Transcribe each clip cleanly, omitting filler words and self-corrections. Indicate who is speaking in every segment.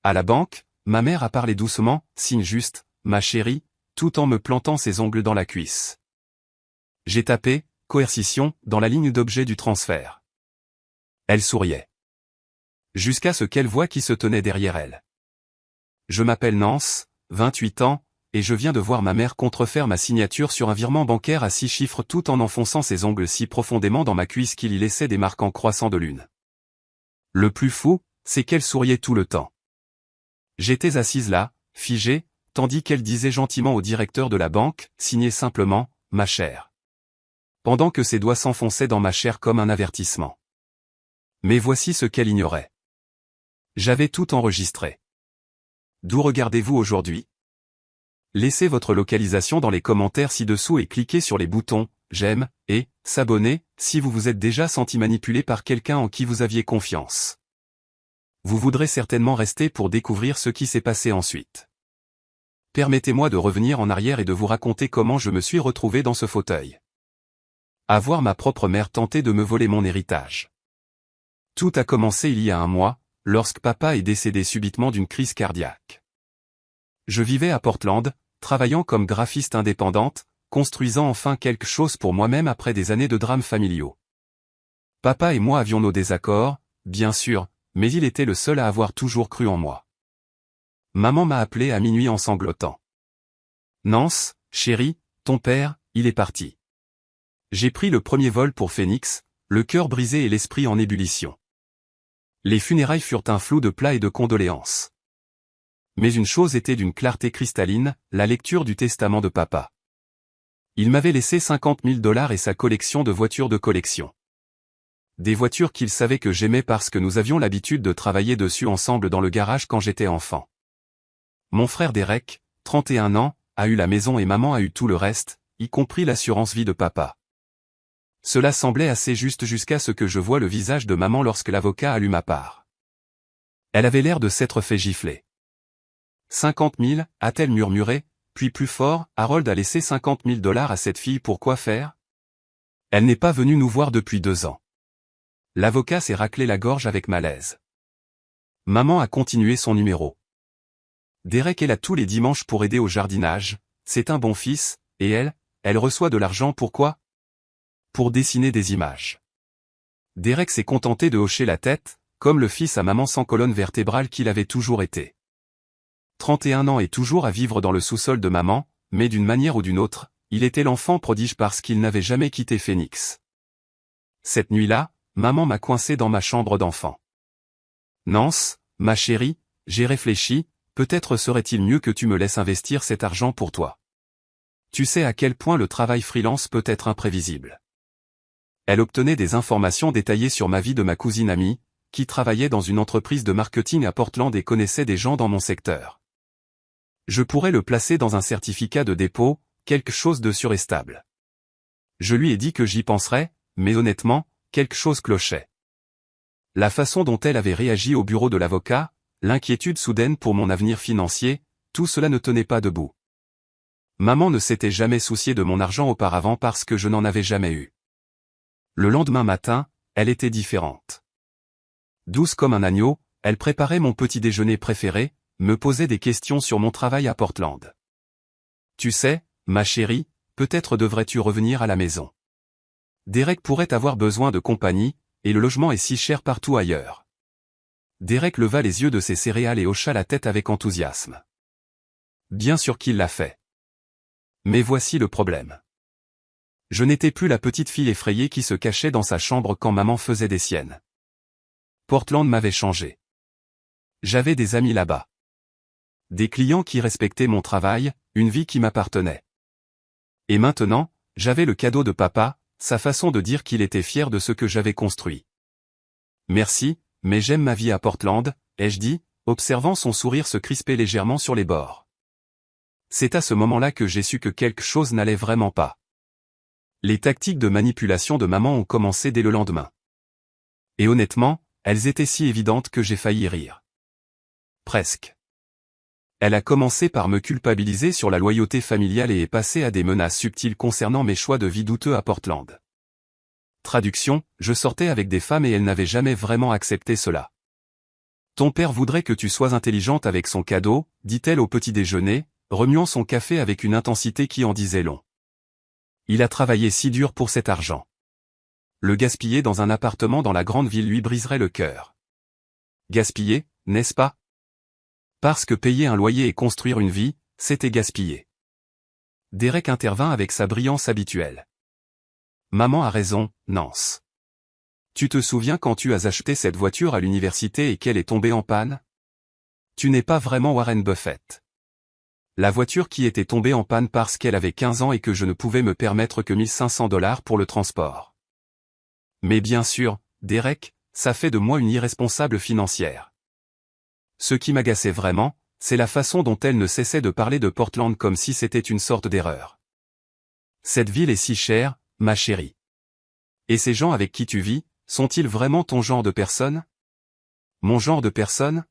Speaker 1: À la banque, ma mère a parlé doucement, signe juste, ma chérie, tout en me plantant ses ongles dans la cuisse. J'ai tapé, coercition, dans la ligne d'objet du transfert. Elle souriait. Jusqu'à ce qu'elle voie qui se tenait derrière elle. Je m'appelle Nance, 28 ans, et je viens de voir ma mère contrefaire ma signature sur un virement bancaire à 6 chiffres tout en enfonçant ses ongles si profondément dans ma cuisse qu'il y laissait des marques en croissant de lune. Le plus fou, c'est qu'elle souriait tout le temps. J'étais assise là, figée, tandis qu'elle disait gentiment au directeur de la banque, signé simplement, ma chère. Pendant que ses doigts s'enfonçaient dans ma chair comme un avertissement. Mais voici ce qu'elle ignorait. J'avais tout enregistré. D'où regardez-vous aujourd'hui? Laissez votre localisation dans les commentaires ci-dessous et cliquez sur les boutons « J'aime » et « S'abonner » si vous vous êtes déjà senti manipulé par quelqu'un en qui vous aviez confiance. Vous voudrez certainement rester pour découvrir ce qui s'est passé ensuite. Permettez-moi de revenir en arrière et de vous raconter comment je me suis retrouvé dans ce fauteuil. À voir ma propre mère tenter de me voler mon héritage. Tout a commencé il y a un mois, lorsque papa est décédé subitement d'une crise cardiaque. Je vivais à Portland, travaillant comme graphiste indépendante, construisant enfin quelque chose pour moi-même après des années de drames familiaux. Papa et moi avions nos désaccords, bien sûr, mais il était le seul à avoir toujours cru en moi. Maman m'a appelé à minuit en sanglotant. Nance, chérie, ton père, il est parti. J'ai pris le premier vol pour Phoenix, le cœur brisé et l'esprit en ébullition. Les funérailles furent un flou de plats et de condoléances. Mais une chose était d'une clarté cristalline, la lecture du testament de papa. Il m'avait laissé 50 000 $ et sa collection de voitures de collection. Des voitures qu'il savait que j'aimais parce que nous avions l'habitude de travailler dessus ensemble dans le garage quand j'étais enfant. Mon frère Derek, 31 ans, a eu la maison et maman a eu tout le reste, y compris l'assurance vie de papa. Cela semblait assez juste jusqu'à ce que je voie le visage de maman lorsque l'avocat a lu ma part. Elle avait l'air de s'être fait gifler. 50 000, a-t-elle murmuré, puis plus fort, Harold a laissé 50 000 $ à cette fille pour quoi faire? Elle n'est pas venue nous voir depuis 2 ans. L'avocat s'est raclé la gorge avec malaise. Maman a continué son numéro. Derek est là tous les dimanches pour aider au jardinage, c'est un bon fils, et elle reçoit de l'argent pourquoi? Pour dessiner des images. Derek s'est contenté de hocher la tête, comme le fils à maman sans colonne vertébrale qu'il avait toujours été. 31 ans et toujours à vivre dans le sous-sol de maman, mais d'une manière ou d'une autre, il était l'enfant prodige parce qu'il n'avait jamais quitté Phoenix. Cette nuit-là, maman m'a coincé dans ma chambre d'enfant. Nance, ma chérie, j'ai réfléchi, peut-être serait-il mieux que tu me laisses investir cet argent pour toi. Tu sais à quel point le travail freelance peut être imprévisible. Elle obtenait des informations détaillées sur ma vie de ma cousine amie, qui travaillait dans une entreprise de marketing à Portland et connaissait des gens dans mon secteur. Je pourrais le placer dans un certificat de dépôt, quelque chose de sûr et stable. Je lui ai dit que j'y penserais, mais honnêtement, quelque chose clochait. La façon dont elle avait réagi au bureau de l'avocat, l'inquiétude soudaine pour mon avenir financier, tout cela ne tenait pas debout. Maman ne s'était jamais souciée de mon argent auparavant parce que je n'en avais jamais eu. Le lendemain matin, elle était différente. Douce comme un agneau, elle préparait mon petit déjeuner préféré, me posait des questions sur mon travail à Portland. Tu sais, ma chérie, peut-être devrais-tu revenir à la maison. Derek pourrait avoir besoin de compagnie, et le logement est si cher partout ailleurs. Derek leva les yeux de ses céréales et hocha la tête avec enthousiasme. Bien sûr qu'il l'a fait. Mais voici le problème. Je n'étais plus la petite fille effrayée qui se cachait dans sa chambre quand maman faisait des siennes. Portland m'avait changé. J'avais des amis là-bas. Des clients qui respectaient mon travail, une vie qui m'appartenait. Et maintenant, j'avais le cadeau de papa, sa façon de dire qu'il était fier de ce que j'avais construit. Merci, mais j'aime ma vie à Portland, ai-je dit, observant son sourire se crisper légèrement sur les bords. C'est à ce moment-là que j'ai su que quelque chose n'allait vraiment pas. Les tactiques de manipulation de maman ont commencé dès le lendemain. Et honnêtement, elles étaient si évidentes que j'ai failli rire. Presque. Elle a commencé par me culpabiliser sur la loyauté familiale et est passée à des menaces subtiles concernant mes choix de vie douteux à Portland. Traduction, je sortais avec des femmes et elles n'avaient jamais vraiment accepté cela. Ton père voudrait que tu sois intelligente avec son cadeau, dit-elle au petit déjeuner, remuant son café avec une intensité qui en disait long. Il a travaillé si dur pour cet argent. Le gaspiller dans un appartement dans la grande ville lui briserait le cœur. Gaspiller, n'est-ce pas? Parce que payer un loyer et construire une vie, c'était gaspiller. Derek intervint avec sa brillance habituelle. Maman a raison, Nance. Tu te souviens quand tu as acheté cette voiture à l'université et qu'elle est tombée en panne? Tu n'es pas vraiment Warren Buffett. La voiture qui était tombée en panne parce qu'elle avait 15 ans et que je ne pouvais me permettre que $1 500 pour le transport. Mais bien sûr, Derek, ça fait de moi une irresponsable financière. Ce qui m'agaçait vraiment, c'est la façon dont elle ne cessait de parler de Portland comme si c'était une sorte d'erreur. Cette ville est si chère, ma chérie. Et ces gens avec qui tu vis, sont-ils vraiment ton genre de personne? Mon genre de personne?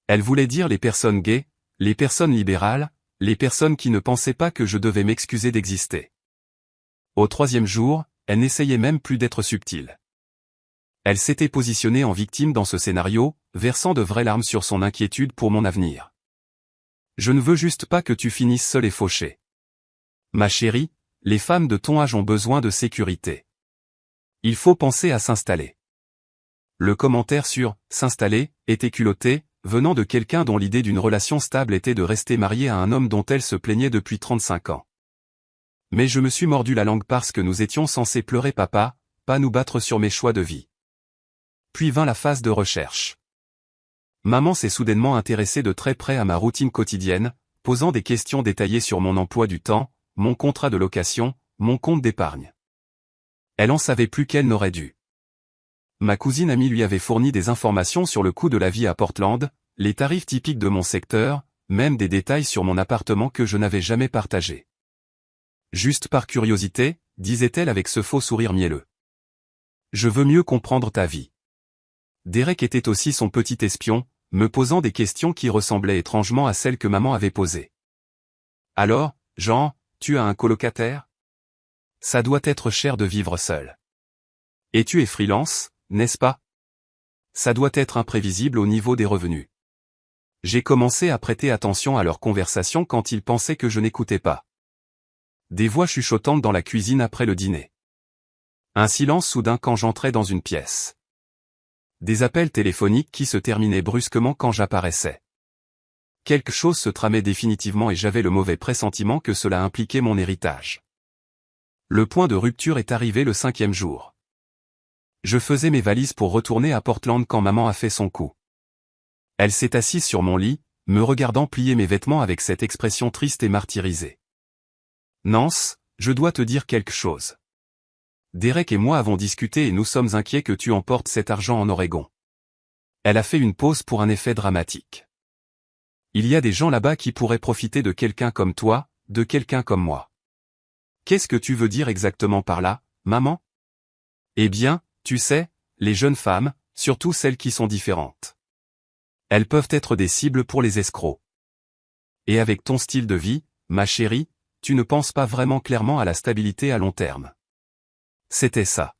Speaker 1: Elle voulait dire les personnes gays, les personnes libérales, les personnes qui ne pensaient pas que je devais m'excuser d'exister. Au 3e jour, elle n'essayait même plus d'être subtile. Elle s'était positionnée en victime dans ce scénario, versant de vraies larmes sur son inquiétude pour mon avenir. Je ne veux juste pas que tu finisses seule et fauchée. Ma chérie, les femmes de ton âge ont besoin de sécurité. Il faut penser à s'installer. Le commentaire sur « s'installer » était culotté, venant de quelqu'un dont l'idée d'une relation stable était de rester mariée à un homme dont elle se plaignait depuis 35 ans. Mais je me suis mordu la langue parce que nous étions censés pleurer papa, pas nous battre sur mes choix de vie. Puis vint la phase de recherche. Maman s'est soudainement intéressée de très près à ma routine quotidienne, posant des questions détaillées sur mon emploi du temps, mon contrat de location, mon compte d'épargne. Elle en savait plus qu'elle n'aurait dû. Ma cousine amie lui avait fourni des informations sur le coût de la vie à Portland, les tarifs typiques de mon secteur, même des détails sur mon appartement que je n'avais jamais partagé. Juste par curiosité, disait-elle avec ce faux sourire mielleux. Je veux mieux comprendre ta vie. Derek était aussi son petit espion, me posant des questions qui ressemblaient étrangement à celles que maman avait posées. Alors, Jean, tu as un colocataire? Ça doit être cher de vivre seul. Et tu es freelance, n'est-ce pas? Ça doit être imprévisible au niveau des revenus. J'ai commencé à prêter attention à leur conversation quand ils pensaient que je n'écoutais pas. Des voix chuchotantes dans la cuisine après le dîner. Un silence soudain quand j'entrais dans une pièce. Des appels téléphoniques qui se terminaient brusquement quand j'apparaissais. Quelque chose se tramait définitivement et j'avais le mauvais pressentiment que cela impliquait mon héritage. Le point de rupture est arrivé le 5e jour. Je faisais mes valises pour retourner à Portland quand maman a fait son coup. Elle s'est assise sur mon lit, me regardant plier mes vêtements avec cette expression triste et martyrisée. Nance, je dois te dire quelque chose. Derek et moi avons discuté et nous sommes inquiets que tu emportes cet argent en Oregon. Elle a fait une pause pour un effet dramatique. Il y a des gens là-bas qui pourraient profiter de quelqu'un comme toi, de quelqu'un comme moi. Qu'est-ce que tu veux dire exactement par là, maman? Eh bien, tu sais, les jeunes femmes, surtout celles qui sont différentes. Elles peuvent être des cibles pour les escrocs. Et avec ton style de vie, ma chérie, tu ne penses pas vraiment clairement à la stabilité à long terme. C'était ça.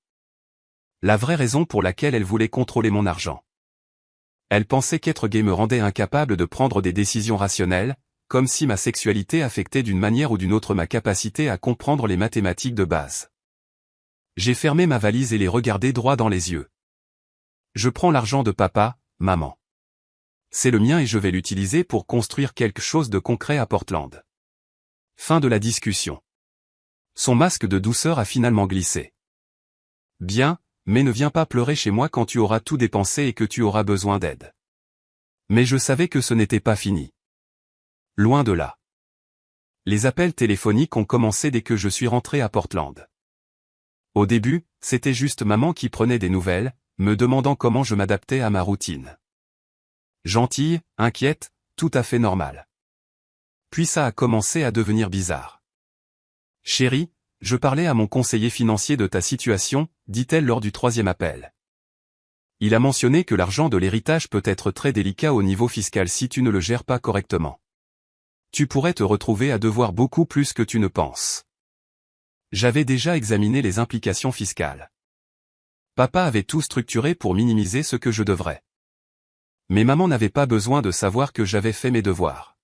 Speaker 1: La vraie raison pour laquelle elle voulait contrôler mon argent. Elle pensait qu'être gay me rendait incapable de prendre des décisions rationnelles, comme si ma sexualité affectait d'une manière ou d'une autre ma capacité à comprendre les mathématiques de base. J'ai fermé ma valise et les regardé droit dans les yeux. Je prends l'argent de papa, maman. C'est le mien et je vais l'utiliser pour construire quelque chose de concret à Portland. Fin de la discussion. Son masque de douceur a finalement glissé. Bien, mais ne viens pas pleurer chez moi quand tu auras tout dépensé et que tu auras besoin d'aide. Mais je savais que ce n'était pas fini. Loin de là. Les appels téléphoniques ont commencé dès que je suis rentré à Portland. Au début, c'était juste maman qui prenait des nouvelles, me demandant comment je m'adaptais à ma routine. Gentille, inquiète, tout à fait normal. Puis ça a commencé à devenir bizarre. Chérie, je parlais à mon conseiller financier de ta situation, dit-elle lors du 3e appel. Il a mentionné que l'argent de l'héritage peut être très délicat au niveau fiscal si tu ne le gères pas correctement. Tu pourrais te retrouver à devoir beaucoup plus que tu ne penses. J'avais déjà examiné les implications fiscales. Papa avait tout structuré pour minimiser ce que je devrais. Mais maman n'avait pas besoin de savoir que j'avais fait mes devoirs.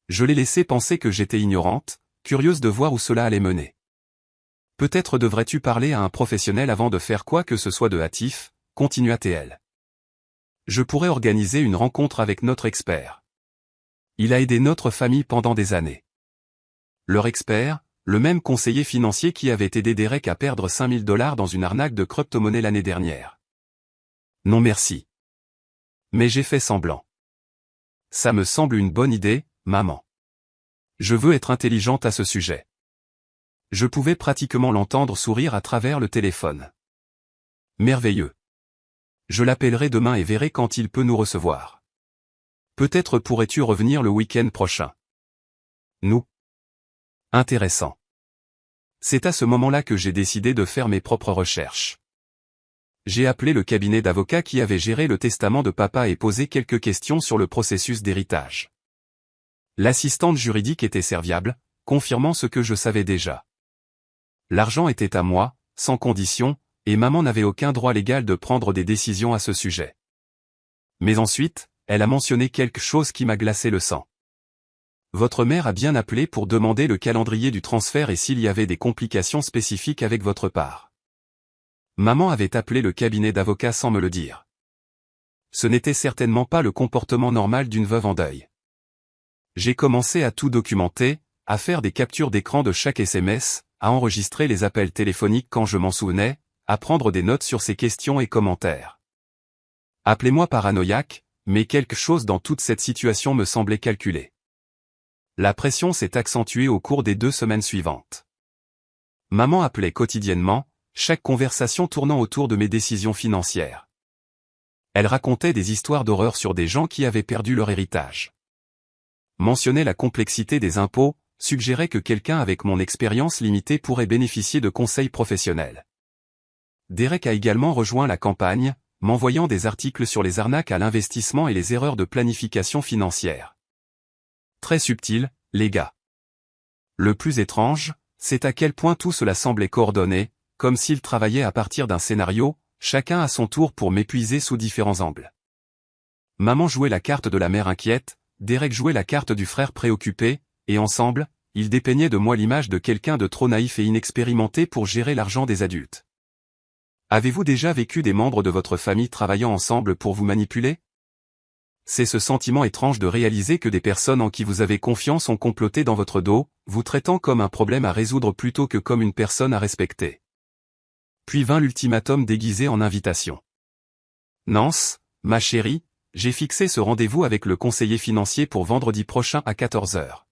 Speaker 1: Je l'ai laissé penser que j'étais ignorante, curieuse de voir où cela allait mener. Peut-être devrais-tu parler à un professionnel avant de faire quoi que ce soit de hâtif, continua-t-elle. Je pourrais organiser une rencontre avec notre expert. Il a aidé notre famille pendant des années. Leur expert, le même conseiller financier qui avait aidé Derek à perdre $5000 dans une arnaque de crypto-monnaie l'année dernière. Non merci. Mais j'ai fait semblant. Ça me semble une bonne idée, maman. Je veux être intelligente à ce sujet. Je pouvais pratiquement l'entendre sourire à travers le téléphone. Merveilleux. Je l'appellerai demain et verrai quand il peut nous recevoir. Peut-être pourrais-tu revenir le week-end prochain. Nous. Intéressant. C'est à ce moment-là que j'ai décidé de faire mes propres recherches. J'ai appelé le cabinet d'avocats qui avait géré le testament de papa et posé quelques questions sur le processus d'héritage. L'assistante juridique était serviable, confirmant ce que je savais déjà. L'argent était à moi, sans condition, et maman n'avait aucun droit légal de prendre des décisions à ce sujet. Mais ensuite, elle a mentionné quelque chose qui m'a glacé le sang. Votre mère a bien appelé pour demander le calendrier du transfert et s'il y avait des complications spécifiques avec votre part. Maman avait appelé le cabinet d'avocats sans me le dire. Ce n'était certainement pas le comportement normal d'une veuve en deuil. J'ai commencé à tout documenter, à faire des captures d'écran de chaque SMS, à enregistrer les appels téléphoniques quand je m'en souvenais, à prendre des notes sur ces questions et commentaires. Appelez-moi paranoïaque, mais quelque chose dans toute cette situation me semblait calculé. La pression s'est accentuée au cours des 2 semaines suivantes. Maman appelait quotidiennement, chaque conversation tournant autour de mes décisions financières. Elle racontait des histoires d'horreur sur des gens qui avaient perdu leur héritage. Mentionnait la complexité des impôts, suggérait que quelqu'un avec mon expérience limitée pourrait bénéficier de conseils professionnels. Derek a également rejoint la campagne, m'envoyant des articles sur les arnaques à l'investissement et les erreurs de planification financière. Très subtil, les gars. Le plus étrange, c'est à quel point tout cela semblait coordonné, comme s'ils travaillaient à partir d'un scénario, chacun à son tour pour m'épuiser sous différents angles. Maman jouait la carte de la mère inquiète, Derek jouait la carte du frère préoccupé, et ensemble, ils dépeignaient de moi l'image de quelqu'un de trop naïf et inexpérimenté pour gérer l'argent des adultes. Avez-vous déjà vécu des membres de votre famille travaillant ensemble pour vous manipuler? C'est ce sentiment étrange de réaliser que des personnes en qui vous avez confiance ont comploté dans votre dos, vous traitant comme un problème à résoudre plutôt que comme une personne à respecter. Puis vint l'ultimatum déguisé en invitation. Nance, ma chérie, j'ai fixé ce rendez-vous avec le conseiller financier pour vendredi prochain à 14h.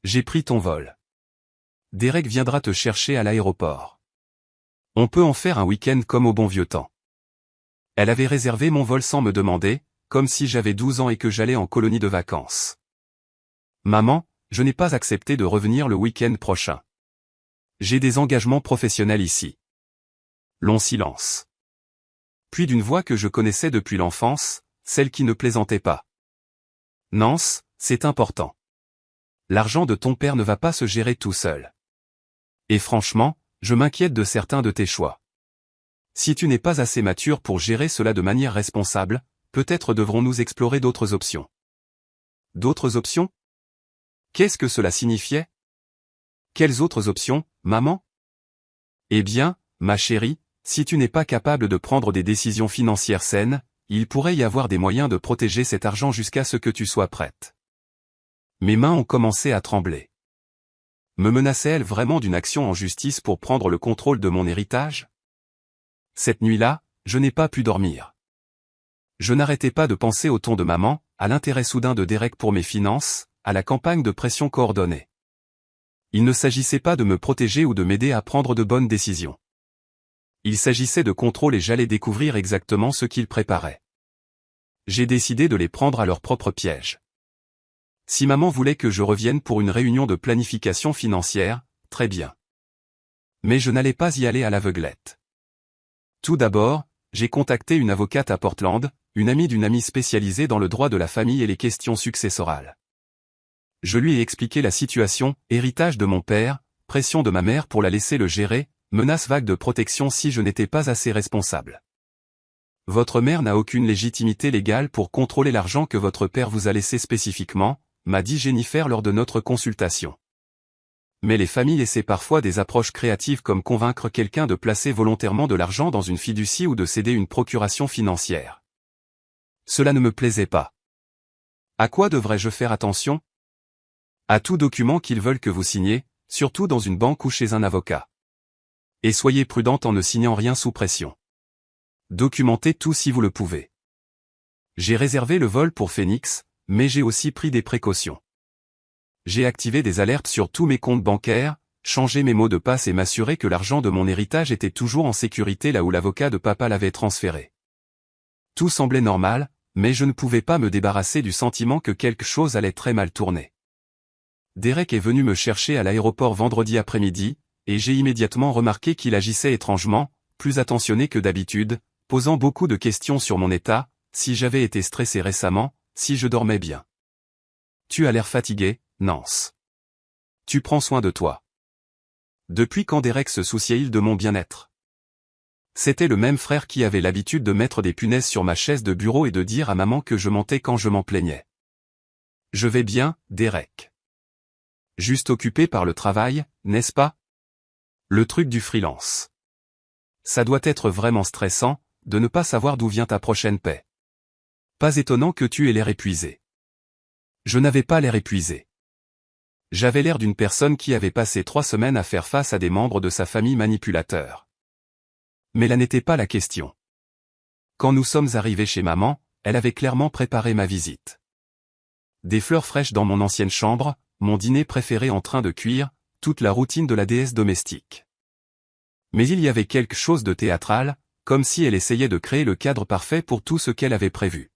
Speaker 1: J'ai pris ton vol. Derek viendra te chercher à l'aéroport. On peut en faire un week-end comme au bon vieux temps. Elle avait réservé mon vol sans me demander, comme si j'avais 12 ans et que j'allais en colonie de vacances. Maman, je n'ai pas accepté de revenir le week-end prochain. J'ai des engagements professionnels ici. Long silence. Puis d'une voix que je connaissais depuis l'enfance, celle qui ne plaisantait pas. Nance, c'est important. L'argent de ton père ne va pas se gérer tout seul. Et franchement, je m'inquiète de certains de tes choix. Si tu n'es pas assez mature pour gérer cela de manière responsable, peut-être devrons-nous explorer d'autres options. D'autres options? Qu'est-ce que cela signifiait? Quelles autres options, maman? Eh bien, ma chérie, si tu n'es pas capable de prendre des décisions financières saines, il pourrait y avoir des moyens de protéger cet argent jusqu'à ce que tu sois prête. Mes mains ont commencé à trembler. Me menaçait-elle vraiment d'une action en justice pour prendre le contrôle de mon héritage? Cette nuit-là, je n'ai pas pu dormir. Je n'arrêtais pas de penser au ton de maman, à l'intérêt soudain de Derek pour mes finances, à la campagne de pression coordonnée. Il ne s'agissait pas de me protéger ou de m'aider à prendre de bonnes décisions. Il s'agissait de contrôle et j'allais découvrir exactement ce qu'ils préparaient. J'ai décidé de les prendre à leur propre piège. Si maman voulait que je revienne pour une réunion de planification financière, très bien. Mais je n'allais pas y aller à l'aveuglette. Tout d'abord, j'ai contacté une avocate à Portland, une amie d'une amie spécialisée dans le droit de la famille et les questions successorales. Je lui ai expliqué la situation, héritage de mon père, pression de ma mère pour la laisser le gérer, menace vague de protection si je n'étais pas assez responsable. Votre mère n'a aucune légitimité légale pour contrôler l'argent que votre père vous a laissé spécifiquement, m'a dit Jennifer lors de notre consultation. Mais les familles essaient parfois des approches créatives comme convaincre quelqu'un de placer volontairement de l'argent dans une fiducie ou de céder une procuration financière. Cela ne me plaisait pas. À quoi devrais-je faire attention? À tout document qu'ils veulent que vous signiez, surtout dans une banque ou chez un avocat. Et soyez prudente en ne signant rien sous pression. Documentez tout si vous le pouvez. J'ai réservé le vol pour Phoenix, mais j'ai aussi pris des précautions. J'ai activé des alertes sur tous mes comptes bancaires, changé mes mots de passe et m'assuré que l'argent de mon héritage était toujours en sécurité là où l'avocat de papa l'avait transféré. Tout semblait normal, mais je ne pouvais pas me débarrasser du sentiment que quelque chose allait très mal tourner. Derek est venu me chercher à l'aéroport vendredi après-midi, et j'ai immédiatement remarqué qu'il agissait étrangement, plus attentionné que d'habitude, posant beaucoup de questions sur mon état, si j'avais été stressé récemment, si je dormais bien. Tu as l'air fatigué, Nance. Tu prends soin de toi. Depuis quand Derek se souciait-il de mon bien-être? C'était le même frère qui avait l'habitude de mettre des punaises sur ma chaise de bureau et de dire à maman que je mentais quand je m'en plaignais. Je vais bien, Derek. Juste occupé par le travail, n'est-ce pas? Le truc du freelance. Ça doit être vraiment stressant, de ne pas savoir d'où vient ta prochaine paie. Pas étonnant que tu aies l'air épuisé. Je n'avais pas l'air épuisé. J'avais l'air d'une personne qui avait passé 3 semaines à faire face à des membres de sa famille manipulateurs. Mais là n'était pas la question. Quand nous sommes arrivés chez maman, elle avait clairement préparé ma visite. Des fleurs fraîches dans mon ancienne chambre, mon dîner préféré en train de cuire, toute la routine de la déesse domestique. Mais il y avait quelque chose de théâtral, comme si elle essayait de créer le cadre parfait pour tout ce qu'elle avait prévu.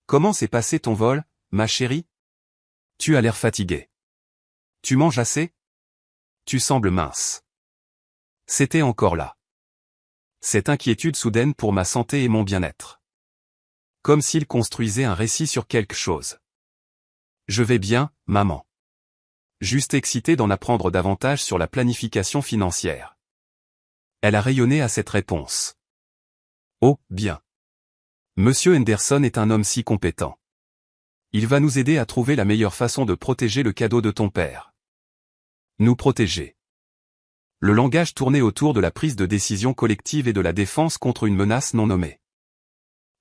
Speaker 1: Comment s'est passé ton vol, ma chérie? Tu as l'air fatiguée. Tu manges assez? Tu sembles mince. C'était encore là. Cette inquiétude soudaine pour ma santé et mon bien-être. Comme s'il construisait un récit sur quelque chose. Je vais bien, maman. Juste excitée d'en apprendre davantage sur la planification financière. Elle a rayonné à cette réponse. Oh, bien. Monsieur Henderson est un homme si compétent. Il va nous aider à trouver la meilleure façon de protéger le cadeau de ton père. Nous protéger. Le langage tournait autour de la prise de décision collective et de la défense contre une menace non nommée.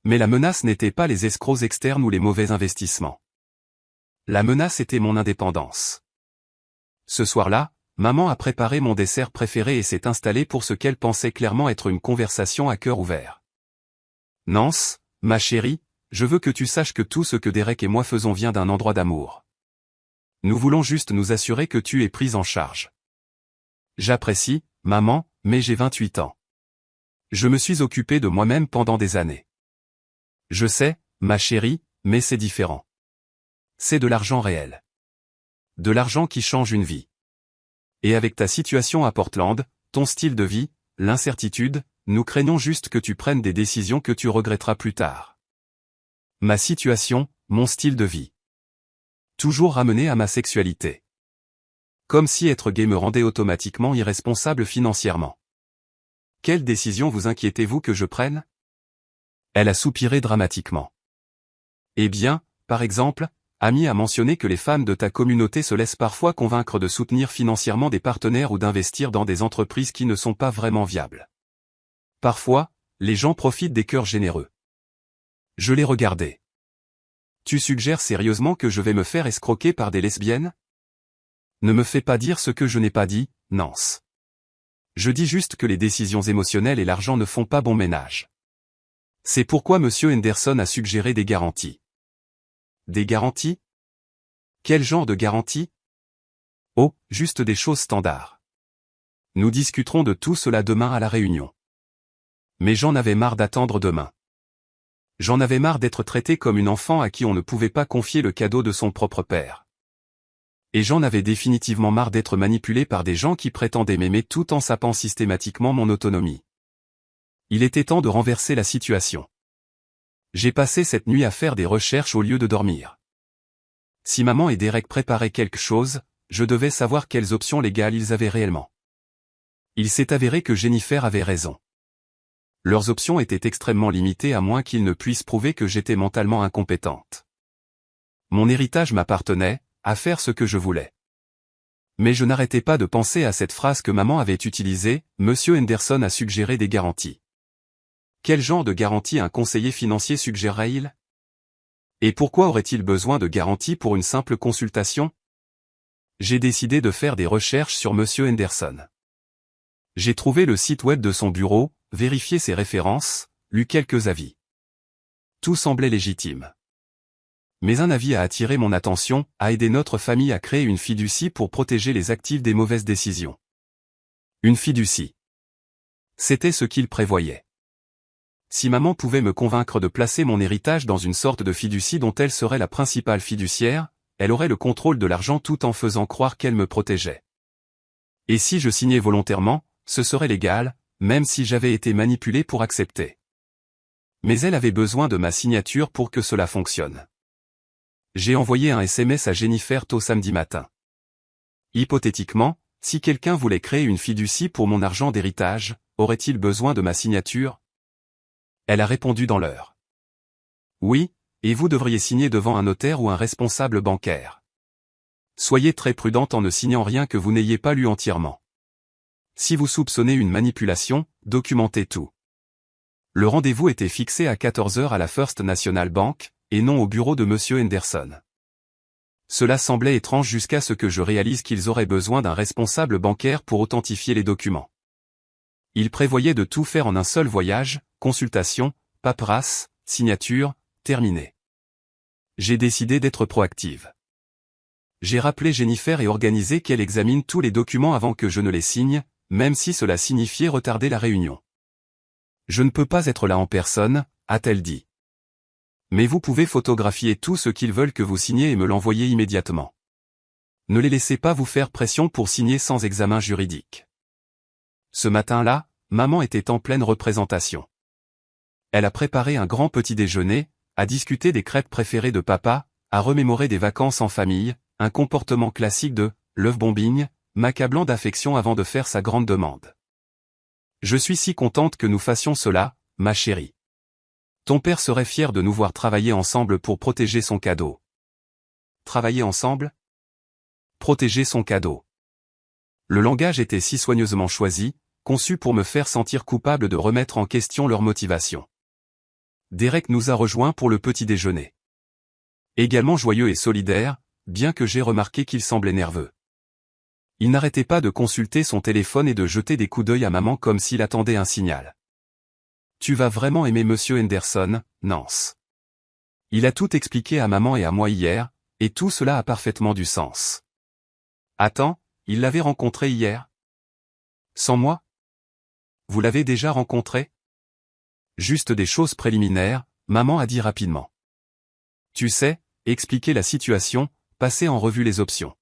Speaker 1: Mais la menace n'était pas les escrocs externes ou les mauvais investissements. La menace était mon indépendance. Ce soir-là, maman a préparé mon dessert préféré et s'est installée pour ce qu'elle pensait clairement être une conversation à cœur ouvert. Nance, ma chérie, je veux que tu saches que tout ce que Derek et moi faisons vient d'un endroit d'amour. Nous voulons juste nous assurer que tu es prise en charge. J'apprécie, maman, mais j'ai 28 ans. Je me suis occupé de moi-même pendant des années. Je sais, ma chérie, mais c'est différent. C'est de l'argent réel. De l'argent qui change une vie. Et avec ta situation à Portland, ton style de vie, l'incertitude, nous craignons juste que tu prennes des décisions que tu regretteras plus tard. Ma situation, mon style de vie. Toujours ramené à ma sexualité. Comme si être gay me rendait automatiquement irresponsable financièrement. Quelle décision vous inquiétez-vous que je prenne? Elle a soupiré dramatiquement. Eh bien, par exemple, Amy a mentionné que les femmes de ta communauté se laissent parfois convaincre de soutenir financièrement des partenaires ou d'investir dans des entreprises qui ne sont pas vraiment viables. Parfois, les gens profitent des cœurs généreux. Je l'ai regardé. Tu suggères sérieusement que je vais me faire escroquer par des lesbiennes? Ne me fais pas dire ce que je n'ai pas dit, Nance. Je dis juste que les décisions émotionnelles et l'argent ne font pas bon ménage. C'est pourquoi Monsieur Henderson a suggéré des garanties. Des garanties? Quel genre de garanties? Oh, juste des choses standards. Nous discuterons de tout cela demain à la réunion. Mais j'en avais marre d'attendre demain. J'en avais marre d'être traité comme une enfant à qui on ne pouvait pas confier le cadeau de son propre père. Et j'en avais définitivement marre d'être manipulé par des gens qui prétendaient m'aimer tout en sapant systématiquement mon autonomie. Il était temps de renverser la situation. J'ai passé cette nuit à faire des recherches au lieu de dormir. Si maman et Derek préparaient quelque chose, je devais savoir quelles options légales ils avaient réellement. Il s'est avéré que Jennifer avait raison. Leurs options étaient extrêmement limitées à moins qu'ils ne puissent prouver que j'étais mentalement incompétente. Mon héritage m'appartenait, à faire ce que je voulais. Mais je n'arrêtais pas de penser à cette phrase que maman avait utilisée, Monsieur Henderson a suggéré des garanties. Quel genre de garantie un conseiller financier suggérerait-il? Et pourquoi aurait-il besoin de garanties pour une simple consultation? J'ai décidé de faire des recherches sur Monsieur Henderson. J'ai trouvé le site web de son bureau, vérifié ses références, lu quelques avis. Tout semblait légitime. Mais un avis a attiré mon attention, a aidé notre famille à créer une fiducie pour protéger les actifs des mauvaises décisions. Une fiducie. C'était ce qu'il prévoyait. Si maman pouvait me convaincre de placer mon héritage dans une sorte de fiducie dont elle serait la principale fiduciaire, elle aurait le contrôle de l'argent tout en faisant croire qu'elle me protégeait. Et si je signais volontairement, ce serait légal, même si j'avais été manipulé pour accepter. Mais elle avait besoin de ma signature pour que cela fonctionne. J'ai envoyé un SMS à Jennifer tôt samedi matin. Hypothétiquement, si quelqu'un voulait créer une fiducie pour mon argent d'héritage, aurait-il besoin de ma signature? Elle a répondu dans l'heure. Oui, et vous devriez signer devant un notaire ou un responsable bancaire. Soyez très prudente en ne signant rien que vous n'ayez pas lu entièrement. Si vous soupçonnez une manipulation, documentez tout. Le rendez-vous était fixé à 14 h à la First National Bank, et non au bureau de Monsieur Henderson. Cela semblait étrange jusqu'à ce que je réalise qu'ils auraient besoin d'un responsable bancaire pour authentifier les documents. Ils prévoyaient de tout faire en un seul voyage, consultation, paperasse, signature, terminé. J'ai décidé d'être proactive. J'ai rappelé Jennifer et organisé qu'elle examine tous les documents avant que je ne les signe, même si cela signifiait retarder la réunion. Je ne peux pas être là en personne, a-t-elle dit. Mais vous pouvez photographier tout ce qu'ils veulent que vous signiez et me l'envoyer immédiatement. Ne les laissez pas vous faire pression pour signer sans examen juridique. Ce matin-là, maman était en pleine représentation. Elle a préparé un grand petit déjeuner, a discuté des crêpes préférées de papa, a remémoré des vacances en famille, un comportement classique de « love bombing », m'accablant d'affection avant de faire sa grande demande. Je suis si contente que nous fassions cela, ma chérie. Ton père serait fier de nous voir travailler ensemble pour protéger son cadeau. Travailler ensemble? Protéger son cadeau. Le langage était si soigneusement choisi, conçu pour me faire sentir coupable de remettre en question leur motivation. Derek nous a rejoints pour le petit déjeuner. Également joyeux et solidaire, bien que j'ai remarqué qu'il semblait nerveux. Il n'arrêtait pas de consulter son téléphone et de jeter des coups d'œil à maman comme s'il attendait un signal. Tu vas vraiment aimer Monsieur Henderson, Nance. Il a tout expliqué à maman et à moi hier, et tout cela a parfaitement du sens. Attends, il l'avait rencontré hier? Sans moi? Vous l'avez déjà rencontré? Juste des choses préliminaires, maman a dit rapidement. Tu sais, expliquer la situation, passer en revue les options.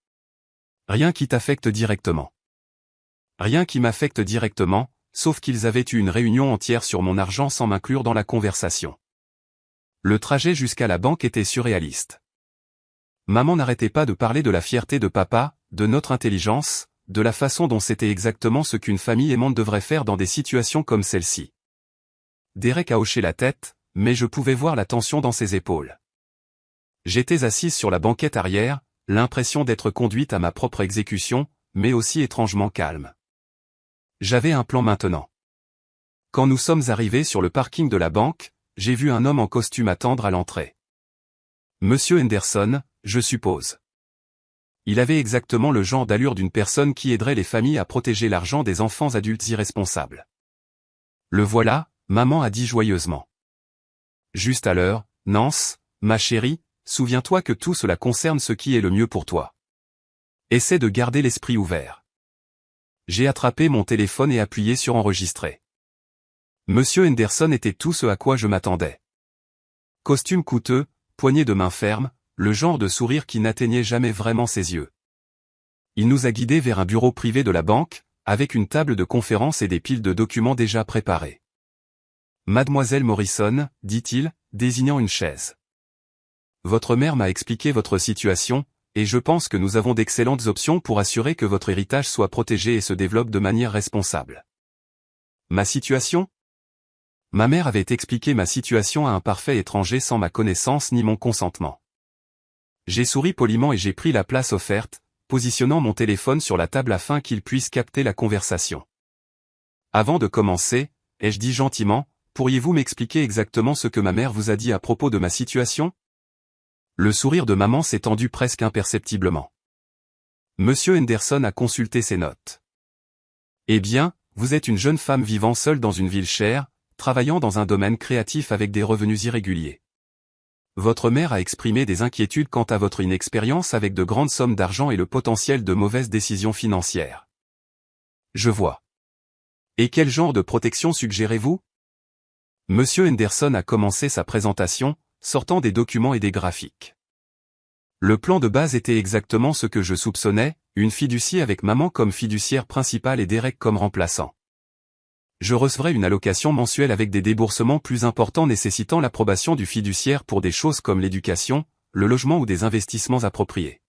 Speaker 1: Rien qui t'affecte directement. Rien qui m'affecte directement, sauf qu'ils avaient eu une réunion entière sur mon argent sans m'inclure dans la conversation. Le trajet jusqu'à la banque était surréaliste. Maman n'arrêtait pas de parler de la fierté de papa, de notre intelligence, de la façon dont c'était exactement ce qu'une famille aimante devrait faire dans des situations comme celle-ci. Derek a hoché la tête, mais je pouvais voir la tension dans ses épaules. J'étais assise sur la banquette arrière, l'impression d'être conduite à ma propre exécution, mais aussi étrangement calme. J'avais un plan maintenant. Quand nous sommes arrivés sur le parking de la banque, j'ai vu un homme en costume attendre à l'entrée. Monsieur Henderson, je suppose. Il avait exactement le genre d'allure d'une personne qui aiderait les familles à protéger l'argent des enfants adultes irresponsables. Le voilà, maman a dit joyeusement. Juste à l'heure, Nance, ma chérie, souviens-toi que tout cela concerne ce qui est le mieux pour toi. Essaie de garder l'esprit ouvert. J'ai attrapé mon téléphone et appuyé sur enregistrer. Monsieur Henderson était tout ce à quoi je m'attendais. Costume coûteux, poignée de main ferme, le genre de sourire qui n'atteignait jamais vraiment ses yeux. Il nous a guidés vers un bureau privé de la banque, avec une table de conférence et des piles de documents déjà préparés. Mademoiselle Morrison, dit-il, désignant une chaise. Votre mère m'a expliqué votre situation, et je pense que nous avons d'excellentes options pour assurer que votre héritage soit protégé et se développe de manière responsable. Ma situation? Ma mère avait expliqué ma situation à un parfait étranger sans ma connaissance ni mon consentement. J'ai souri poliment et j'ai pris la place offerte, positionnant mon téléphone sur la table afin qu'il puisse capter la conversation. Avant de commencer, ai-je dit gentiment, pourriez-vous m'expliquer exactement ce que ma mère vous a dit à propos de ma situation? Le sourire de maman s'est tendu presque imperceptiblement. Monsieur Henderson a consulté ses notes. Eh bien, vous êtes une jeune femme vivant seule dans une ville chère, travaillant dans un domaine créatif avec des revenus irréguliers. Votre mère a exprimé des inquiétudes quant à votre inexpérience avec de grandes sommes d'argent et le potentiel de mauvaises décisions financières. Je vois. Et quel genre de protection suggérez-vous? Monsieur Henderson a commencé sa présentation, sortant des documents et des graphiques. Le plan de base était exactement ce que je soupçonnais, une fiducie avec maman comme fiduciaire principale et Derek comme remplaçant. Je recevrais une allocation mensuelle avec des déboursements plus importants nécessitant l'approbation du fiduciaire pour des choses comme l'éducation, le logement ou des investissements appropriés.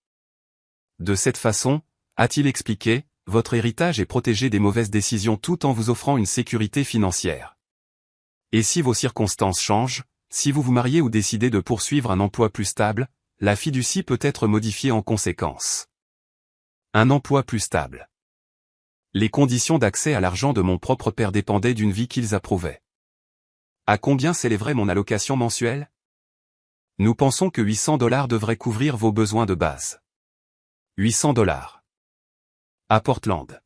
Speaker 1: De cette façon, a-t-il expliqué, votre héritage est protégé des mauvaises décisions tout en vous offrant une sécurité financière. Et si vos circonstances changent, si vous vous mariez ou décidez de poursuivre un emploi plus stable, la fiducie peut être modifiée en conséquence. Un emploi plus stable. Les conditions d'accès à l'argent de mon propre père dépendaient d'une vie qu'ils approuvaient. À combien s'élèverait mon allocation mensuelle? Nous pensons que $800 devrait couvrir vos besoins de base. $800. À Portland.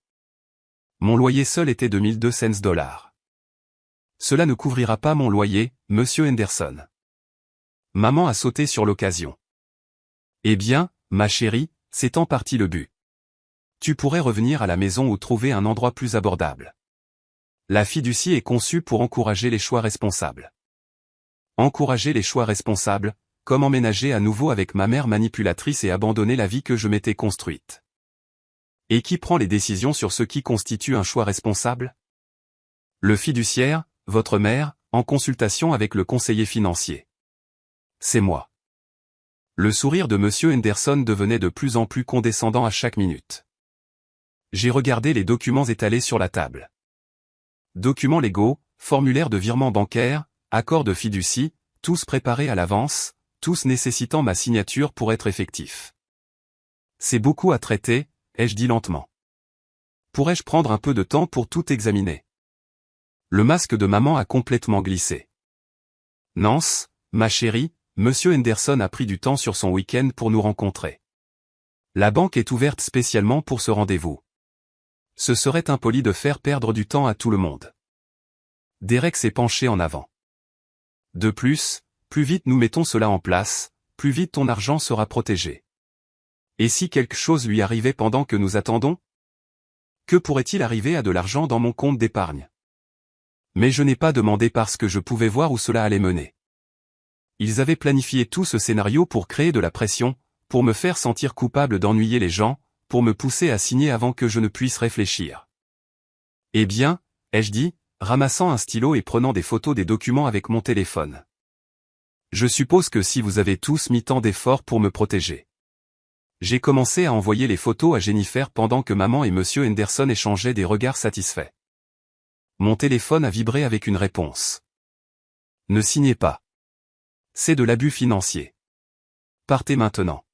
Speaker 1: Mon loyer seul était de $1,200. Cela ne couvrira pas mon loyer, monsieur Henderson. Maman a sauté sur l'occasion. Eh bien, ma chérie, c'est en partie le but. Tu pourrais revenir à la maison ou trouver un endroit plus abordable. La fiducie est conçue pour encourager les choix responsables. Encourager les choix responsables, comme emménager à nouveau avec ma mère manipulatrice et abandonner la vie que je m'étais construite. Et qui prend les décisions sur ce qui constitue un choix responsable? Le fiduciaire, votre mère, en consultation avec le conseiller financier. C'est moi. Le sourire de monsieur Henderson devenait de plus en plus condescendant à chaque minute. J'ai regardé les documents étalés sur la table. Documents légaux, formulaires de virement bancaire, accords de fiducie, tous préparés à l'avance, tous nécessitant ma signature pour être effectifs. C'est beaucoup à traiter, ai-je dit lentement. Pourrais-je prendre un peu de temps pour tout examiner? Le masque de maman a complètement glissé. Nance, ma chérie, monsieur Henderson a pris du temps sur son week-end pour nous rencontrer. La banque est ouverte spécialement pour ce rendez-vous. Ce serait impoli de faire perdre du temps à tout le monde. Derek s'est penché en avant. De plus, plus vite nous mettons cela en place, plus vite ton argent sera protégé. Et si quelque chose lui arrivait pendant que nous attendons? Que pourrait-il arriver à de l'argent dans mon compte d'épargne? Mais je n'ai pas demandé parce que je pouvais voir où cela allait mener. Ils avaient planifié tout ce scénario pour créer de la pression, pour me faire sentir coupable d'ennuyer les gens, pour me pousser à signer avant que je ne puisse réfléchir. Eh bien, ai-je dit, ramassant un stylo et prenant des photos des documents avec mon téléphone. Je suppose que si vous avez tous mis tant d'efforts pour me protéger. J'ai commencé à envoyer les photos à Jennifer pendant que maman et monsieur Henderson échangeaient des regards satisfaits. Mon téléphone a vibré avec une réponse. Ne signez pas. C'est de l'abus financier. Partez maintenant.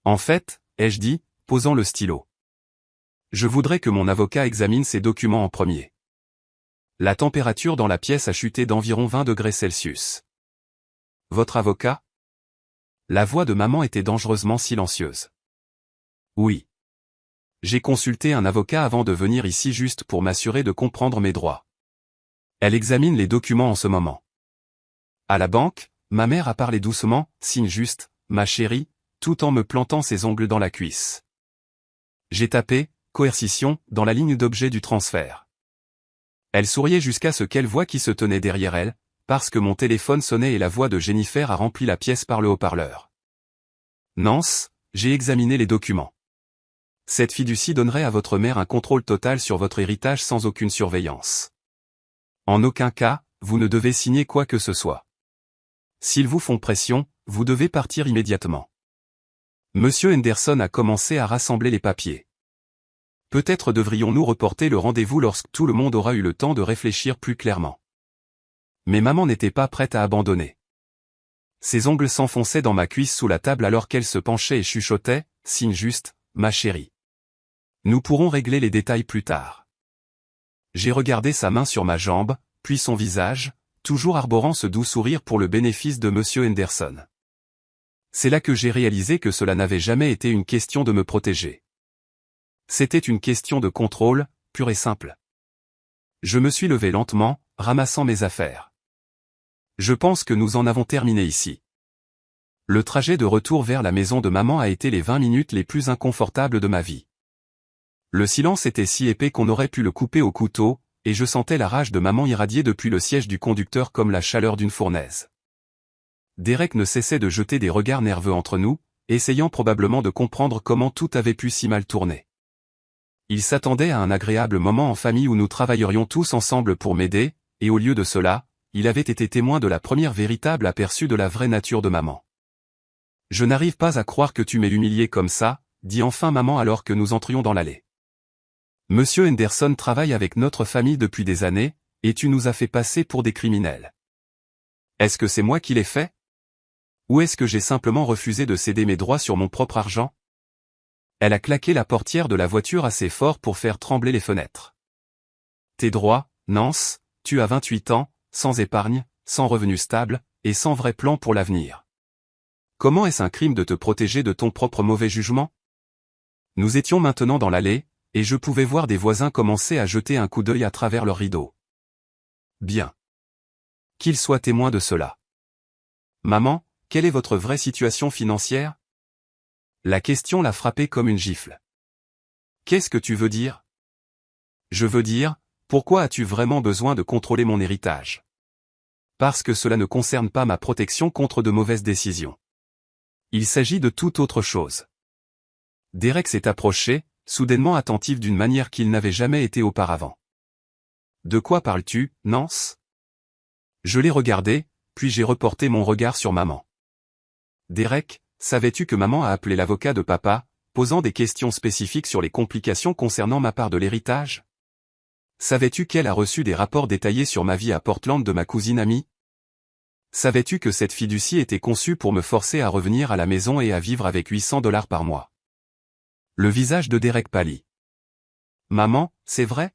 Speaker 1: En fait, ai-je dit, posant le stylo. Je voudrais que mon avocat examine ces documents en premier. La température dans la pièce a chuté d'environ 20 degrés Celsius. Votre avocat? La voix de maman était dangereusement silencieuse. Oui. J'ai consulté un avocat avant de venir ici juste pour m'assurer de comprendre mes droits. Elle examine les documents en ce moment. À la banque, ma mère a parlé doucement, signe juste, ma chérie, tout en me plantant ses ongles dans la cuisse. J'ai tapé, coercition, dans la ligne d'objet du transfert. Elle souriait jusqu'à ce qu'elle voie qui se tenait derrière elle, parce que mon téléphone sonnait et la voix de Jennifer a rempli la pièce par le haut-parleur. Nance, j'ai examiné les documents. Cette fiducie donnerait à votre mère un contrôle total sur votre héritage sans aucune surveillance. En aucun cas, vous ne devez signer quoi que ce soit. S'ils vous font pression, vous devez partir immédiatement. Monsieur Henderson a commencé à rassembler les papiers. Peut-être devrions-nous reporter le rendez-vous lorsque tout le monde aura eu le temps de réfléchir plus clairement. Mais maman n'était pas prête à abandonner. Ses ongles s'enfonçaient dans ma cuisse sous la table alors qu'elle se penchait et chuchotait, « Signe juste, ma chérie. Nous pourrons régler les détails plus tard. » J'ai regardé sa main sur ma jambe, puis son visage, toujours arborant ce doux sourire pour le bénéfice de Monsieur Henderson. C'est là que j'ai réalisé que cela n'avait jamais été une question de me protéger. C'était une question de contrôle, pure et simple. Je me suis levé lentement, ramassant mes affaires. Je pense que nous en avons terminé ici. Le trajet de retour vers la maison de maman a été les 20 minutes les plus inconfortables de ma vie. Le silence était si épais qu'on aurait pu le couper au couteau, et je sentais la rage de maman irradier depuis le siège du conducteur comme la chaleur d'une fournaise. Derek ne cessait de jeter des regards nerveux entre nous, essayant probablement de comprendre comment tout avait pu si mal tourner. Il s'attendait à un agréable moment en famille où nous travaillerions tous ensemble pour m'aider, et au lieu de cela, il avait été témoin de la première véritable aperçu de la vraie nature de maman. « Je n'arrive pas à croire que tu m'aies humilié comme ça, » dit enfin maman alors que nous entrions dans l'allée. « Monsieur Henderson travaille avec notre famille depuis des années, et tu nous as fait passer pour des criminels. Est-ce que c'est moi qui l'ai fait? Ou est-ce que j'ai simplement refusé de céder mes droits sur mon propre argent? » Elle a claqué la portière de la voiture assez fort pour faire trembler les fenêtres. « Tes droits, Nance, tu as 28 ans, sans épargne, sans revenu stable, et sans vrai plan pour l'avenir. Comment est-ce un crime de te protéger de ton propre mauvais jugement? » Nous étions maintenant dans l'allée, et je pouvais voir des voisins commencer à jeter un coup d'œil à travers leurs rideaux. Bien. Qu'ils soient témoins de cela. « Maman, quelle est votre vraie situation financière? » La question l'a frappée comme une gifle. « Qu'est-ce que tu veux dire? » Je veux dire, pourquoi as-tu vraiment besoin de contrôler mon héritage? Parce que cela ne concerne pas ma protection contre de mauvaises décisions. Il s'agit de toute autre chose. Derek s'est approché, soudainement attentif d'une manière qu'il n'avait jamais été auparavant. « De quoi parles-tu, Nance? » Je l'ai regardé, puis j'ai reporté mon regard sur maman. « Derek, savais-tu que maman a appelé l'avocat de papa, posant des questions spécifiques sur les complications concernant ma part de l'héritage? Savais-tu qu'elle a reçu des rapports détaillés sur ma vie à Portland de ma cousine amie? Savais-tu que cette fiducie était conçue pour me forcer à revenir à la maison et à vivre avec $800 par mois? » Le visage de Derek pâlit. « Maman, c'est vrai? »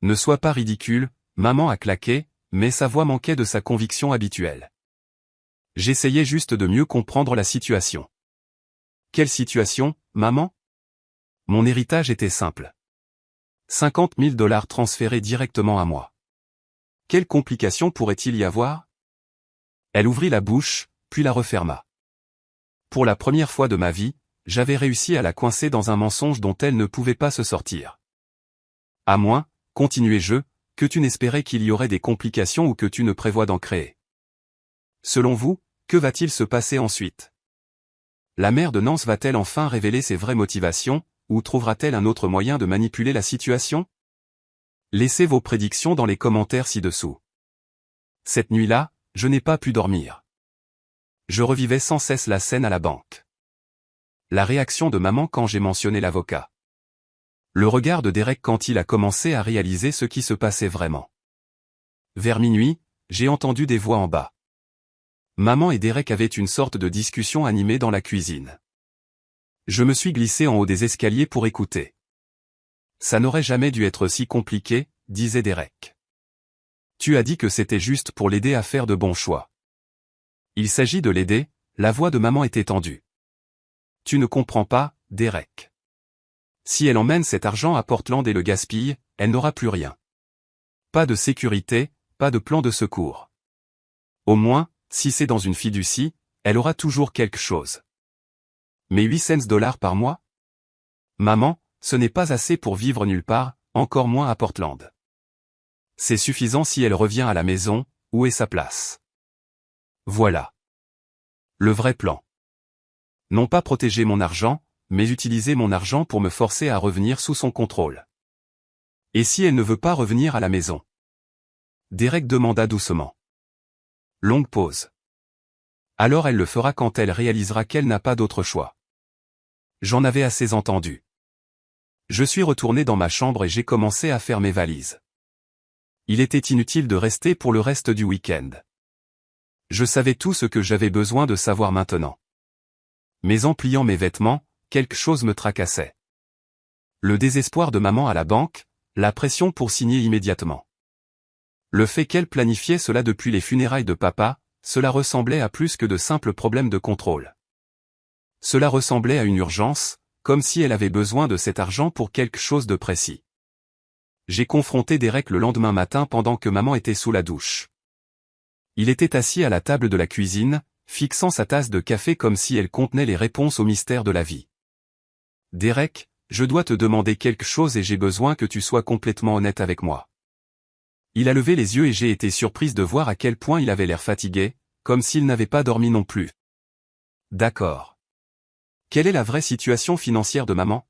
Speaker 1: Ne sois pas ridicule, maman a claqué, mais sa voix manquait de sa conviction habituelle. J'essayais juste de mieux comprendre la situation. « Quelle situation, maman? » Mon héritage était simple. 50 000 $ transférés directement à moi. Quelles complications pourrait-il y avoir? Elle ouvrit la bouche, puis la referma. Pour la première fois de ma vie, j'avais réussi à la coincer dans un mensonge dont elle ne pouvait pas se sortir. À moins, continuai-je, que tu n'espérais qu'il y aurait des complications ou que tu ne prévois d'en créer. Selon vous, que va-t-il se passer ensuite? La mère de Nance va-t-elle enfin révéler ses vraies motivations, ou trouvera-t-elle un autre moyen de manipuler la situation? Laissez vos prédictions dans les commentaires ci-dessous. Cette nuit-là, je n'ai pas pu dormir. Je revivais sans cesse la scène à la banque. La réaction de maman quand j'ai mentionné l'avocat. Le regard de Derek quand il a commencé à réaliser ce qui se passait vraiment. Vers minuit, j'ai entendu des voix en bas. Maman et Derek avaient une sorte de discussion animée dans la cuisine. Je me suis glissé en haut des escaliers pour écouter. Ça n'aurait jamais dû être si compliqué, disait Derek. Tu as dit que c'était juste pour l'aider à faire de bons choix. Il s'agit de l'aider, la voix de maman était tendue. Tu ne comprends pas, Derek. Si elle emmène cet argent à Portland et le gaspille, elle n'aura plus rien. Pas de sécurité, pas de plan de secours. Au moins, si c'est dans une fiducie, elle aura toujours quelque chose. Mais 800 $ par mois? Maman, ce n'est pas assez pour vivre nulle part, encore moins à Portland. C'est suffisant si elle revient à la maison, où est sa place? Voilà. Le vrai plan. Non pas protéger mon argent, mais utiliser mon argent pour me forcer à revenir sous son contrôle. Et si elle ne veut pas revenir à la maison? Derek demanda doucement. Longue pause. Alors elle le fera quand elle réalisera qu'elle n'a pas d'autre choix. J'en avais assez entendu. Je suis retourné dans ma chambre et j'ai commencé à faire mes valises. Il était inutile de rester pour le reste du week-end. Je savais tout ce que j'avais besoin de savoir maintenant. Mais en pliant mes vêtements, quelque chose me tracassait. Le désespoir de maman à la banque, la pression pour signer immédiatement. Le fait qu'elle planifiait cela depuis les funérailles de papa, cela ressemblait à plus que de simples problèmes de contrôle. Cela ressemblait à une urgence, comme si elle avait besoin de cet argent pour quelque chose de précis. J'ai confronté Derek le lendemain matin pendant que maman était sous la douche. Il était assis à la table de la cuisine, fixant sa tasse de café comme si elle contenait les réponses aux mystères de la vie. « Derek, je dois te demander quelque chose et j'ai besoin que tu sois complètement honnête avec moi. » Il a levé les yeux et j'ai été surprise de voir à quel point il avait l'air fatigué, comme s'il n'avait pas dormi non plus. « D'accord. Quelle est la vraie situation financière de maman ? »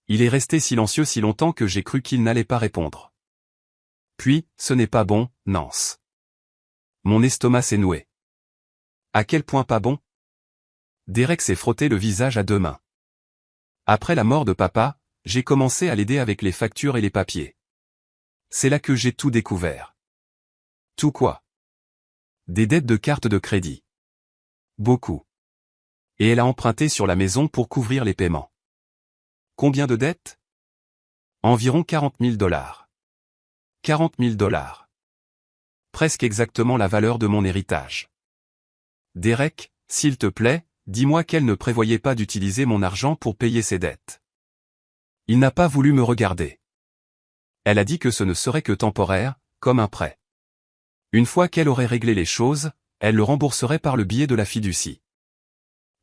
Speaker 1: Il est resté silencieux si longtemps que j'ai cru qu'il n'allait pas répondre. Puis, ce n'est pas bon, Nance. Mon estomac s'est noué. À quel point pas bon ? Derek s'est frotté le visage à deux mains. Après la mort de papa, j'ai commencé à l'aider avec les factures et les papiers. C'est là que j'ai tout découvert. Tout quoi ? Des dettes de cartes de crédit. Beaucoup. Et elle a emprunté sur la maison pour couvrir les paiements. Combien de dettes ? Environ 40 000 $. 40 000 $. Presque exactement la valeur de mon héritage. Derek, s'il te plaît, dis-moi qu'elle ne prévoyait pas d'utiliser mon argent pour payer ses dettes. Il n'a pas voulu me regarder. Elle a dit que ce ne serait que temporaire, comme un prêt. Une fois qu'elle aurait réglé les choses, elle le rembourserait par le biais de la fiducie.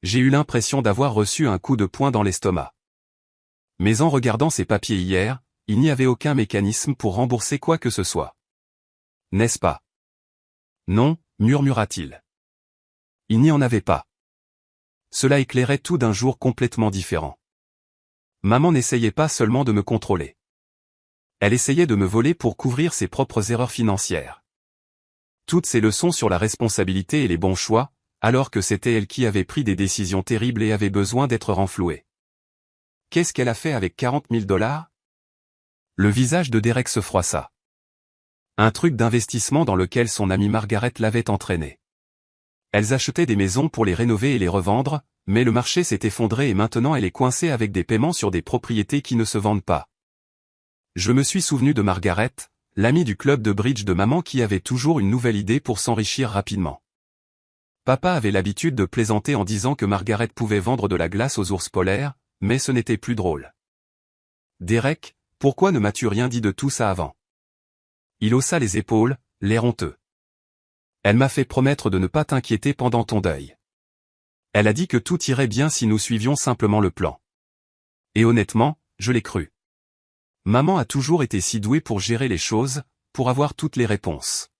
Speaker 1: J'ai eu l'impression d'avoir reçu un coup de poing dans l'estomac. Mais en regardant ces papiers hier, il n'y avait aucun mécanisme pour rembourser quoi que ce soit. N'est-ce pas ? Non, murmura-t-il. Il n'y en avait pas. Cela éclairait tout d'un jour complètement différent. Maman n'essayait pas seulement de me contrôler. Elle essayait de me voler pour couvrir ses propres erreurs financières. Toutes ces leçons sur la responsabilité et les bons choix, alors que c'était elle qui avait pris des décisions terribles et avait besoin d'être renflouée. Qu'est-ce qu'elle a fait avec 40 000 $? Le visage de Derek se froissa. Un truc d'investissement dans lequel son amie Margaret l'avait entraîné. Elles achetaient des maisons pour les rénover et les revendre, mais le marché s'est effondré et maintenant elle est coincée avec des paiements sur des propriétés qui ne se vendent pas. Je me suis souvenu de Margaret, l'amie du club de bridge de maman qui avait toujours une nouvelle idée pour s'enrichir rapidement. Papa avait l'habitude de plaisanter en disant que Margaret pouvait vendre de la glace aux ours polaires, mais ce n'était plus drôle. Derek, pourquoi ne m'as-tu rien dit de tout ça avant ? Il haussa les épaules, l'air honteux. Elle m'a fait promettre de ne pas t'inquiéter pendant ton deuil. Elle a dit que tout irait bien si nous suivions simplement le plan. Et honnêtement, je l'ai cru. Maman a toujours été si douée pour gérer les choses, pour avoir toutes les réponses.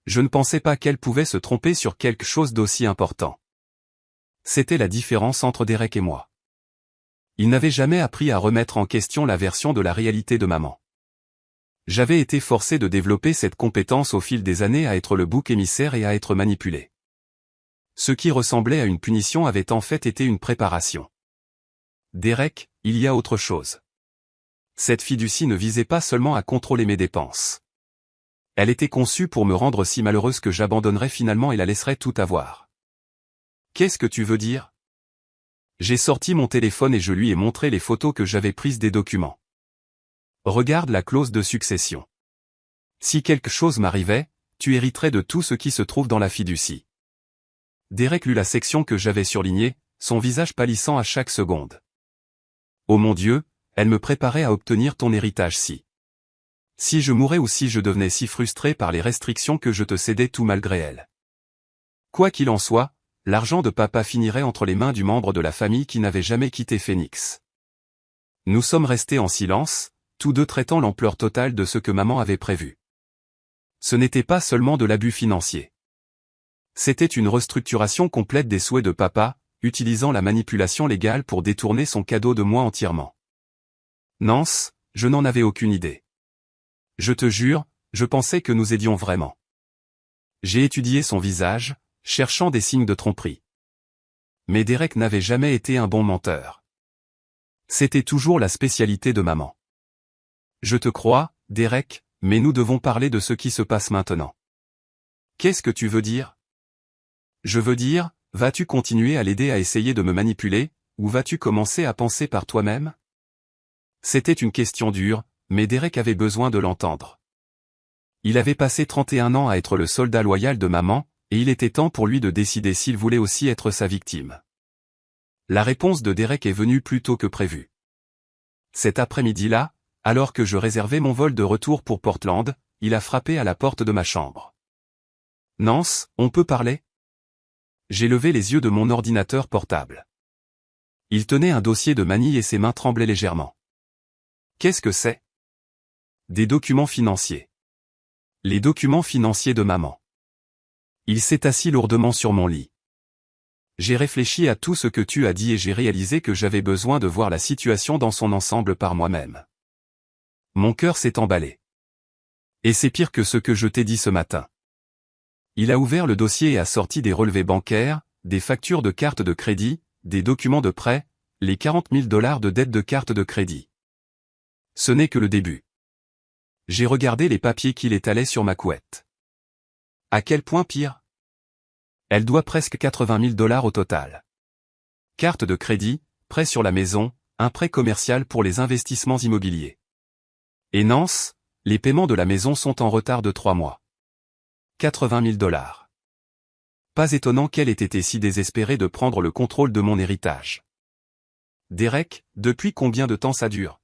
Speaker 1: Je ne pensais pas qu'elle pouvait se tromper sur quelque chose d'aussi important. C'était la différence entre Derek et moi. Il n'avait jamais appris à remettre en question la version de la réalité de maman. J'avais été forcé de développer cette compétence au fil des années à être le bouc émissaire et à être manipulé. Ce qui ressemblait à une punition avait en fait été une préparation. Derek, il y a autre chose. Cette fiducie ne visait pas seulement à contrôler mes dépenses. Elle était conçue pour me rendre si malheureuse que j'abandonnerais finalement et la laisserais tout avoir. Qu'est-ce que tu veux dire ? J'ai sorti mon téléphone et je lui ai montré les photos que j'avais prises des documents. Regarde la clause de succession. Si quelque chose m'arrivait, tu hériterais de tout ce qui se trouve dans la fiducie. Derek lut la section que j'avais surlignée, son visage pâlissant à chaque seconde. Oh mon Dieu, elle me préparait à obtenir ton héritage si je mourais ou si je devenais si frustré par les restrictions que je te cédais tout malgré elle. Quoi qu'il en soit, l'argent de papa finirait entre les mains du membre de la famille qui n'avait jamais quitté Phoenix. Nous sommes restés en silence, tous deux traitant l'ampleur totale de ce que maman avait prévu. Ce n'était pas seulement de l'abus financier. C'était une restructuration complète des souhaits de papa, utilisant la manipulation légale pour détourner son cadeau de moi entièrement. Nance, je n'en avais aucune idée. Je te jure, je pensais que nous aidions vraiment. J'ai étudié son visage, cherchant des signes de tromperie. Mais Derek n'avait jamais été un bon menteur. C'était toujours la spécialité de maman. Je te crois, Derek, mais nous devons parler de ce qui se passe maintenant. Qu'est-ce que tu veux dire? Je veux dire, vas-tu continuer à l'aider à essayer de me manipuler, ou vas-tu commencer à penser par toi-même? C'était une question dure, mais Derek avait besoin de l'entendre. Il avait passé 31 ans à être le soldat loyal de maman, et il était temps pour lui de décider s'il voulait aussi être sa victime. La réponse de Derek est venue plus tôt que prévu. Cet après-midi-là, alors que je réservais mon vol de retour pour Portland, il a frappé à la porte de ma chambre. « Nance, on peut parler ?» J'ai levé les yeux de mon ordinateur portable. Il tenait un dossier de manille et ses mains tremblaient légèrement. « Qu'est-ce que c'est ? » « Des documents financiers. » « Les documents financiers de maman. » Il s'est assis lourdement sur mon lit. J'ai réfléchi à tout ce que tu as dit et j'ai réalisé que j'avais besoin de voir la situation dans son ensemble par moi-même. Mon cœur s'est emballé. Et c'est pire que ce que je t'ai dit ce matin. Il a ouvert le dossier et a sorti des relevés bancaires, des factures de carte de crédit, des documents de prêt, les 40 000 $ de dette de carte de crédit. Ce n'est que le début. J'ai regardé les papiers qu'il étalait sur ma couette. À quel point pire? Elle doit presque 80 000 $ au total. Carte de crédit, prêt sur la maison, un prêt commercial pour les investissements immobiliers. Et Nance, les paiements de la maison sont en retard de 3 mois. 80 000 $. Pas étonnant qu'elle ait été si désespérée de prendre le contrôle de mon héritage. Derek, depuis combien de temps ça dure?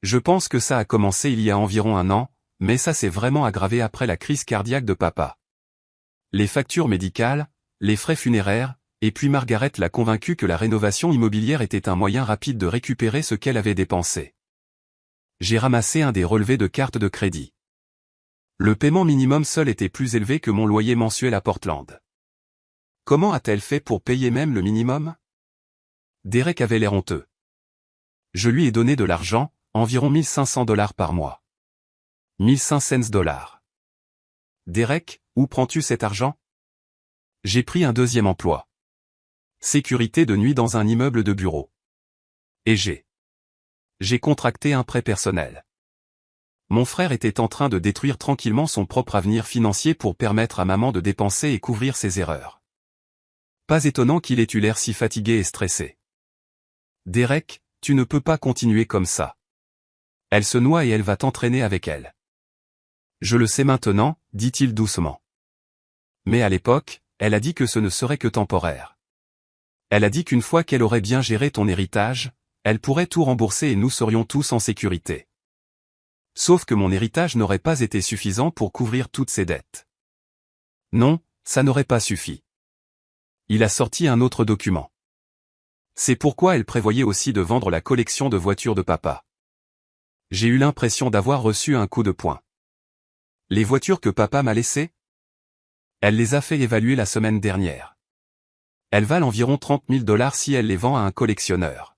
Speaker 1: Je pense que ça a commencé il y a environ 1 an, mais ça s'est vraiment aggravé après la crise cardiaque de papa. Les factures médicales, les frais funéraires, et puis Margaret l'a convaincu que la rénovation immobilière était un moyen rapide de récupérer ce qu'elle avait dépensé. J'ai ramassé un des relevés de carte de crédit. Le paiement minimum seul était plus élevé que mon loyer mensuel à Portland. Comment a-t-elle fait pour payer même le minimum? Derek avait l'air honteux. Je lui ai donné de l'argent, environ 1500 $ par mois. 1500 $. Derek, où prends-tu cet argent? J'ai pris un deuxième emploi. Sécurité de nuit dans un immeuble de bureau. Et j'ai contracté un prêt personnel. Mon frère était en train de détruire tranquillement son propre avenir financier pour permettre à maman de dépenser et couvrir ses erreurs. Pas étonnant qu'il ait eu l'air si fatigué et stressé. Derek, tu ne peux pas continuer comme ça. Elle se noie et elle va t'entraîner avec elle. Je le sais maintenant, dit-il doucement. Mais à l'époque, elle a dit que ce ne serait que temporaire. Elle a dit qu'une fois qu'elle aurait bien géré ton héritage, elle pourrait tout rembourser et nous serions tous en sécurité. Sauf que mon héritage n'aurait pas été suffisant pour couvrir toutes ses dettes. Non, ça n'aurait pas suffi. Il a sorti un autre document. C'est pourquoi elle prévoyait aussi de vendre la collection de voitures de papa. J'ai eu l'impression d'avoir reçu un coup de poing. Les voitures que papa m'a laissées? Elle les a fait évaluer la semaine dernière. Elles valent environ 30 000 $ si elle les vend à un collectionneur.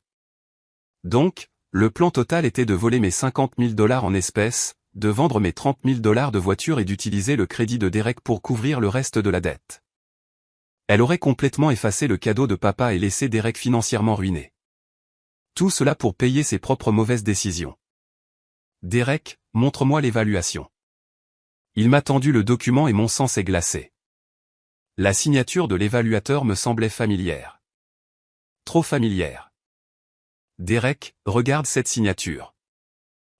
Speaker 1: Donc, le plan total était de voler mes 50 000 $ en espèces, de vendre mes 30 000 $ de voitures et d'utiliser le crédit de Derek pour couvrir le reste de la dette. Elle aurait complètement effacé le cadeau de papa et laissé Derek financièrement ruiné. Tout cela pour payer ses propres mauvaises décisions. Derek, montre-moi l'évaluation. Il m'a tendu le document et mon sang s'est glacé. La signature de l'évaluateur me semblait familière. Trop familière. Derek, regarde cette signature.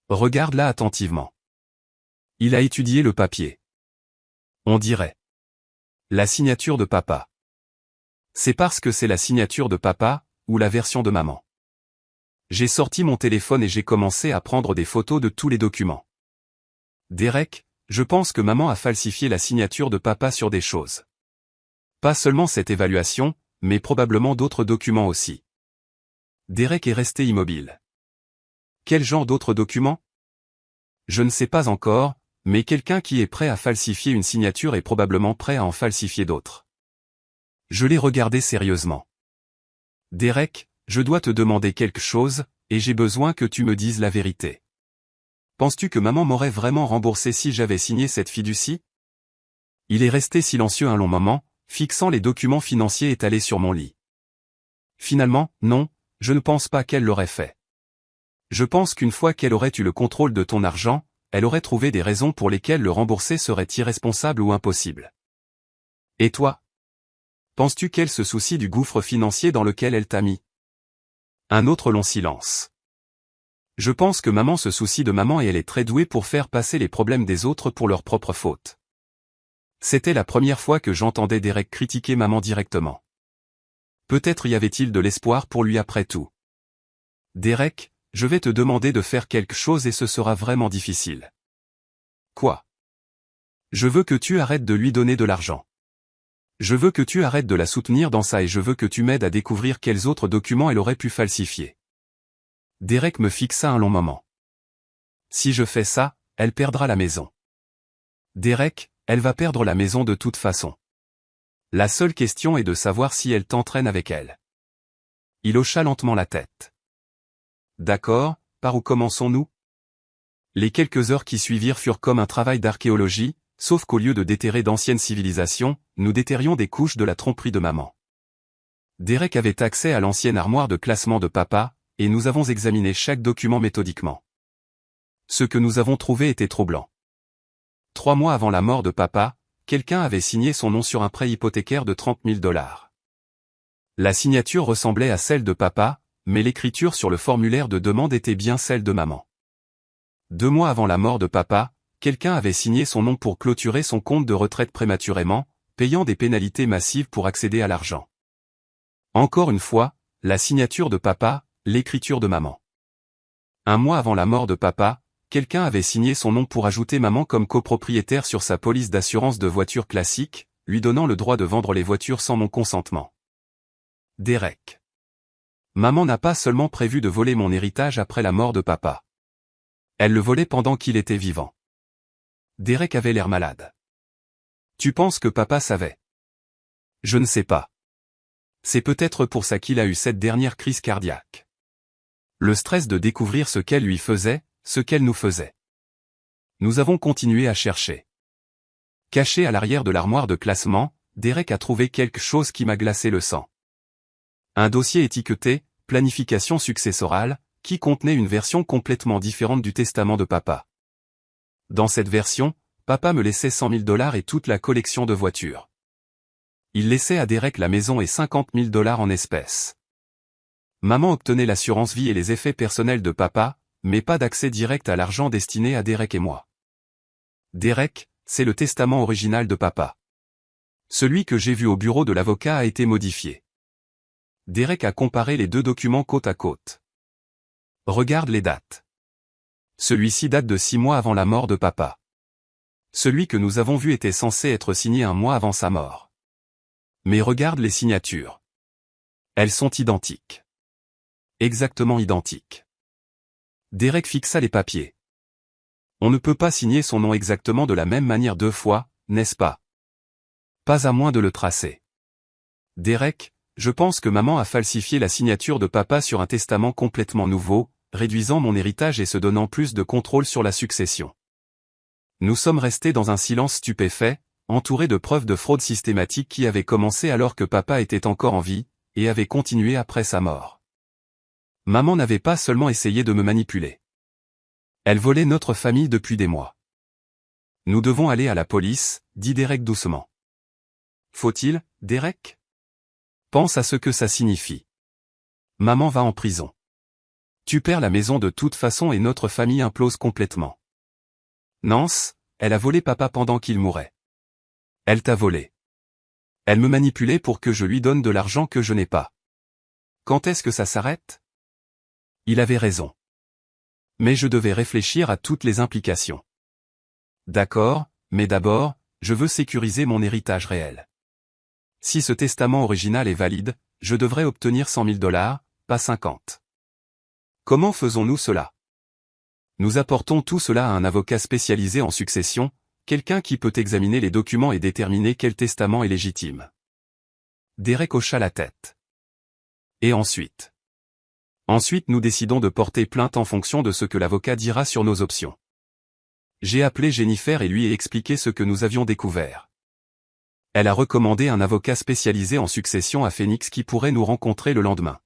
Speaker 1: Regarde-la attentivement. Il a étudié le papier. On dirait la signature de papa. C'est parce que c'est la signature de papa, ou la version de maman. J'ai sorti mon téléphone et j'ai commencé à prendre des photos de tous les documents. Derek, je pense que maman a falsifié la signature de papa sur des choses. Pas seulement cette évaluation, mais probablement d'autres documents aussi. Derek est resté immobile. Quel genre d'autres documents? Je ne sais pas encore, mais quelqu'un qui est prêt à falsifier une signature est probablement prêt à en falsifier d'autres. Je l'ai regardé sérieusement. Derek, je dois te demander quelque chose, et j'ai besoin que tu me dises la vérité. Penses-tu que maman m'aurait vraiment remboursé si j'avais signé cette fiducie? Il est resté silencieux un long moment, fixant les documents financiers étalés sur mon lit. Finalement, non, je ne pense pas qu'elle l'aurait fait. Je pense qu'une fois qu'elle aurait eu le contrôle de ton argent, elle aurait trouvé des raisons pour lesquelles le rembourser serait irresponsable ou impossible. Et toi? Penses-tu qu'elle se soucie du gouffre financier dans lequel elle t'a mis? Un autre long silence. Je pense que maman se soucie de maman et elle est très douée pour faire passer les problèmes des autres pour leur propre faute. C'était la première fois que j'entendais Derek critiquer maman directement. Peut-être y avait-il de l'espoir pour lui après tout. Derek, je vais te demander de faire quelque chose et ce sera vraiment difficile. Quoi? Je veux que tu arrêtes de lui donner de l'argent. Je veux que tu arrêtes de la soutenir dans ça et je veux que tu m'aides à découvrir quels autres documents elle aurait pu falsifier. Derek me fixa un long moment. Si je fais ça, elle perdra la maison. Derek, elle va perdre la maison de toute façon. La seule question est de savoir si elle t'entraîne avec elle. Il hocha lentement la tête. D'accord, par où commençons-nous? Les quelques heures qui suivirent furent comme un travail d'archéologie, sauf qu'au lieu de déterrer d'anciennes civilisations, nous déterrions des couches de la tromperie de maman. Derek avait accès à l'ancienne armoire de classement de papa, et nous avons examiné chaque document méthodiquement. Ce que nous avons trouvé était troublant. 3 mois avant la mort de papa, quelqu'un avait signé son nom sur un prêt hypothécaire de $30 000. La signature ressemblait à celle de papa, mais l'écriture sur le formulaire de demande était bien celle de maman. 2 mois avant la mort de papa, quelqu'un avait signé son nom pour clôturer son compte de retraite prématurément, payant des pénalités massives pour accéder à l'argent. Encore une fois, la signature de papa, l'écriture de maman. 1 mois avant la mort de papa, quelqu'un avait signé son nom pour ajouter maman comme copropriétaire sur sa police d'assurance de voiture classique, lui donnant le droit de vendre les voitures sans mon consentement. Derek. Maman n'a pas seulement prévu de voler mon héritage après la mort de papa. Elle le volait pendant qu'il était vivant. Derek avait l'air malade. Tu penses que papa savait? Je ne sais pas. C'est peut-être pour ça qu'il a eu cette dernière crise cardiaque. Le stress de découvrir ce qu'elle lui faisait, ce qu'elle nous faisait. Nous avons continué à chercher. Caché à l'arrière de l'armoire de classement, Derek a trouvé quelque chose qui m'a glacé le sang. Un dossier étiqueté « Planification successorale » qui contenait une version complètement différente du testament de papa. Dans cette version, papa me laissait $100 000 et toute la collection de voitures. Il laissait à Derek la maison et $50 000 en espèces. Maman obtenait l'assurance vie et les effets personnels de papa, mais pas d'accès direct à l'argent destiné à Derek et moi. Derek, c'est le testament original de papa. Celui que j'ai vu au bureau de l'avocat a été modifié. Derek a comparé les deux documents côte à côte. Regarde les dates. Celui-ci date de 6 mois avant la mort de papa. Celui que nous avons vu était censé être signé 1 mois avant sa mort. Mais regarde les signatures. Elles sont identiques. Exactement identiques. Derek fixa les papiers. On ne peut pas signer son nom exactement de la même manière 2 fois, n'est-ce pas? Pas à moins de le tracer. Derek, je pense que maman a falsifié la signature de papa sur un testament complètement nouveau, réduisant mon héritage et se donnant plus de contrôle sur la succession. Nous sommes restés dans un silence stupéfait, entourés de preuves de fraude systématique qui avaient commencé alors que papa était encore en vie, et avaient continué après sa mort. Maman n'avait pas seulement essayé de me manipuler. Elle volait notre famille depuis des mois. Nous devons aller à la police, dit Derek doucement. Faut-il, Derek? Pense à ce que ça signifie. Maman va en prison. Tu perds la maison de toute façon et notre famille implose complètement. Nance, elle a volé papa pendant qu'il mourait. Elle t'a volé. Elle me manipulait pour que je lui donne de l'argent que je n'ai pas. Quand est-ce que ça s'arrête? Il avait raison. Mais je devais réfléchir à toutes les implications. D'accord, mais d'abord, je veux sécuriser mon héritage réel. Si ce testament original est valide, je devrais obtenir $100 000, pas 50. Comment faisons-nous cela? Nous apportons tout cela à un avocat spécialisé en succession, quelqu'un qui peut examiner les documents et déterminer quel testament est légitime. Derek hocha la tête. Et ensuite? Ensuite nous décidons de porter plainte en fonction de ce que l'avocat dira sur nos options. J'ai appelé Jennifer et lui ai expliqué ce que nous avions découvert. Elle a recommandé un avocat spécialisé en succession à Phoenix qui pourrait nous rencontrer le lendemain.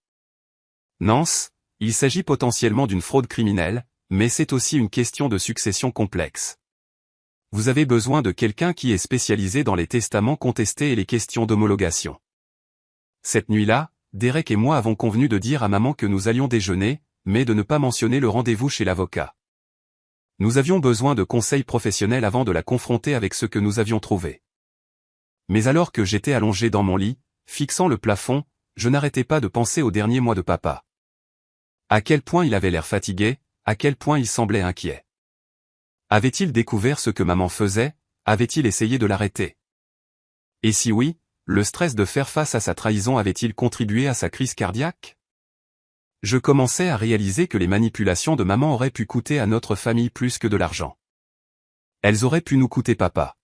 Speaker 1: Nance, il s'agit potentiellement d'une fraude criminelle, Mais c'est aussi une question de succession complexe. Vous avez besoin de quelqu'un qui est spécialisé dans les testaments contestés et les questions d'homologation. Cette nuit-là, Derek et moi avons convenu de dire à maman que nous allions déjeuner, mais de ne pas mentionner le rendez-vous chez l'avocat. Nous avions besoin de conseils professionnels avant de la confronter avec ce que nous avions trouvé. Mais alors que j'étais allongé dans mon lit, fixant le plafond, je n'arrêtais pas de penser aux derniers mois de papa. À quel point il avait l'air fatigué, à quel point il semblait inquiet. Avait-il découvert ce que maman faisait, avait-il essayé de l'arrêter? Et si oui, le stress de faire face à sa trahison avait-il contribué à sa crise cardiaque? Je commençais à réaliser que les manipulations de maman auraient pu coûter à notre famille plus que de l'argent. Elles auraient pu nous coûter papa.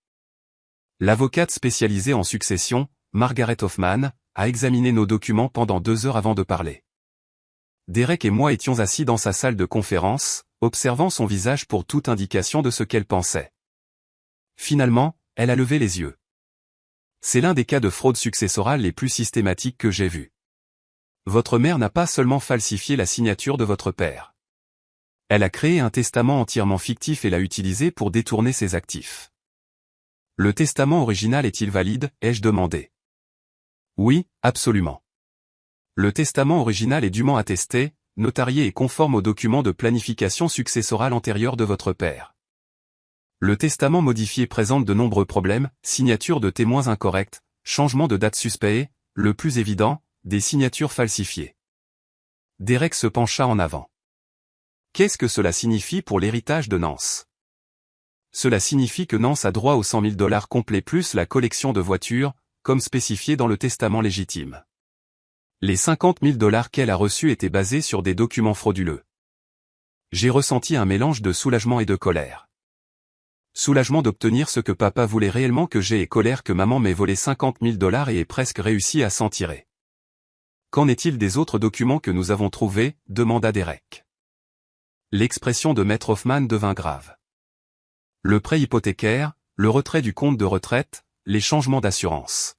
Speaker 1: L'avocate spécialisée en succession, Margaret Hoffman, a examiné nos documents pendant 2 heures avant de parler. Derek et moi étions assis dans sa salle de conférence, observant son visage pour toute indication de ce qu'elle pensait. Finalement, elle a levé les yeux. C'est l'un des cas de fraude successorale les plus systématiques que j'ai vus. Votre mère n'a pas seulement falsifié la signature de votre père. Elle a créé un testament entièrement fictif et l'a utilisé pour détourner ses actifs. Le testament original est-il valide, ai-je demandé. Oui, absolument. Le testament original est dûment attesté, notarié et conforme aux documents de planification successorale antérieure de votre père. Le testament modifié présente de nombreux problèmes, signature de témoins incorrects, changement de date suspect, le plus évident, des signatures falsifiées. Derek se pencha en avant. Qu'est-ce que cela signifie pour l'héritage de Nance? Cela signifie que Nance a droit aux 100 000 $ complets plus la collection de voitures, comme spécifié dans le testament légitime. Les 50 000 $ qu'elle a reçus étaient basés sur des documents frauduleux. J'ai ressenti un mélange de soulagement et de colère. Soulagement d'obtenir ce que papa voulait réellement que j'ai et colère que maman m'ait volé 50 000 $ et ait presque réussi à s'en tirer. Qu'en est-il des autres documents que nous avons trouvés, demanda Derek. L'expression de Maître Hoffman devint grave. Le prêt hypothécaire, le retrait du compte de retraite, les changements d'assurance.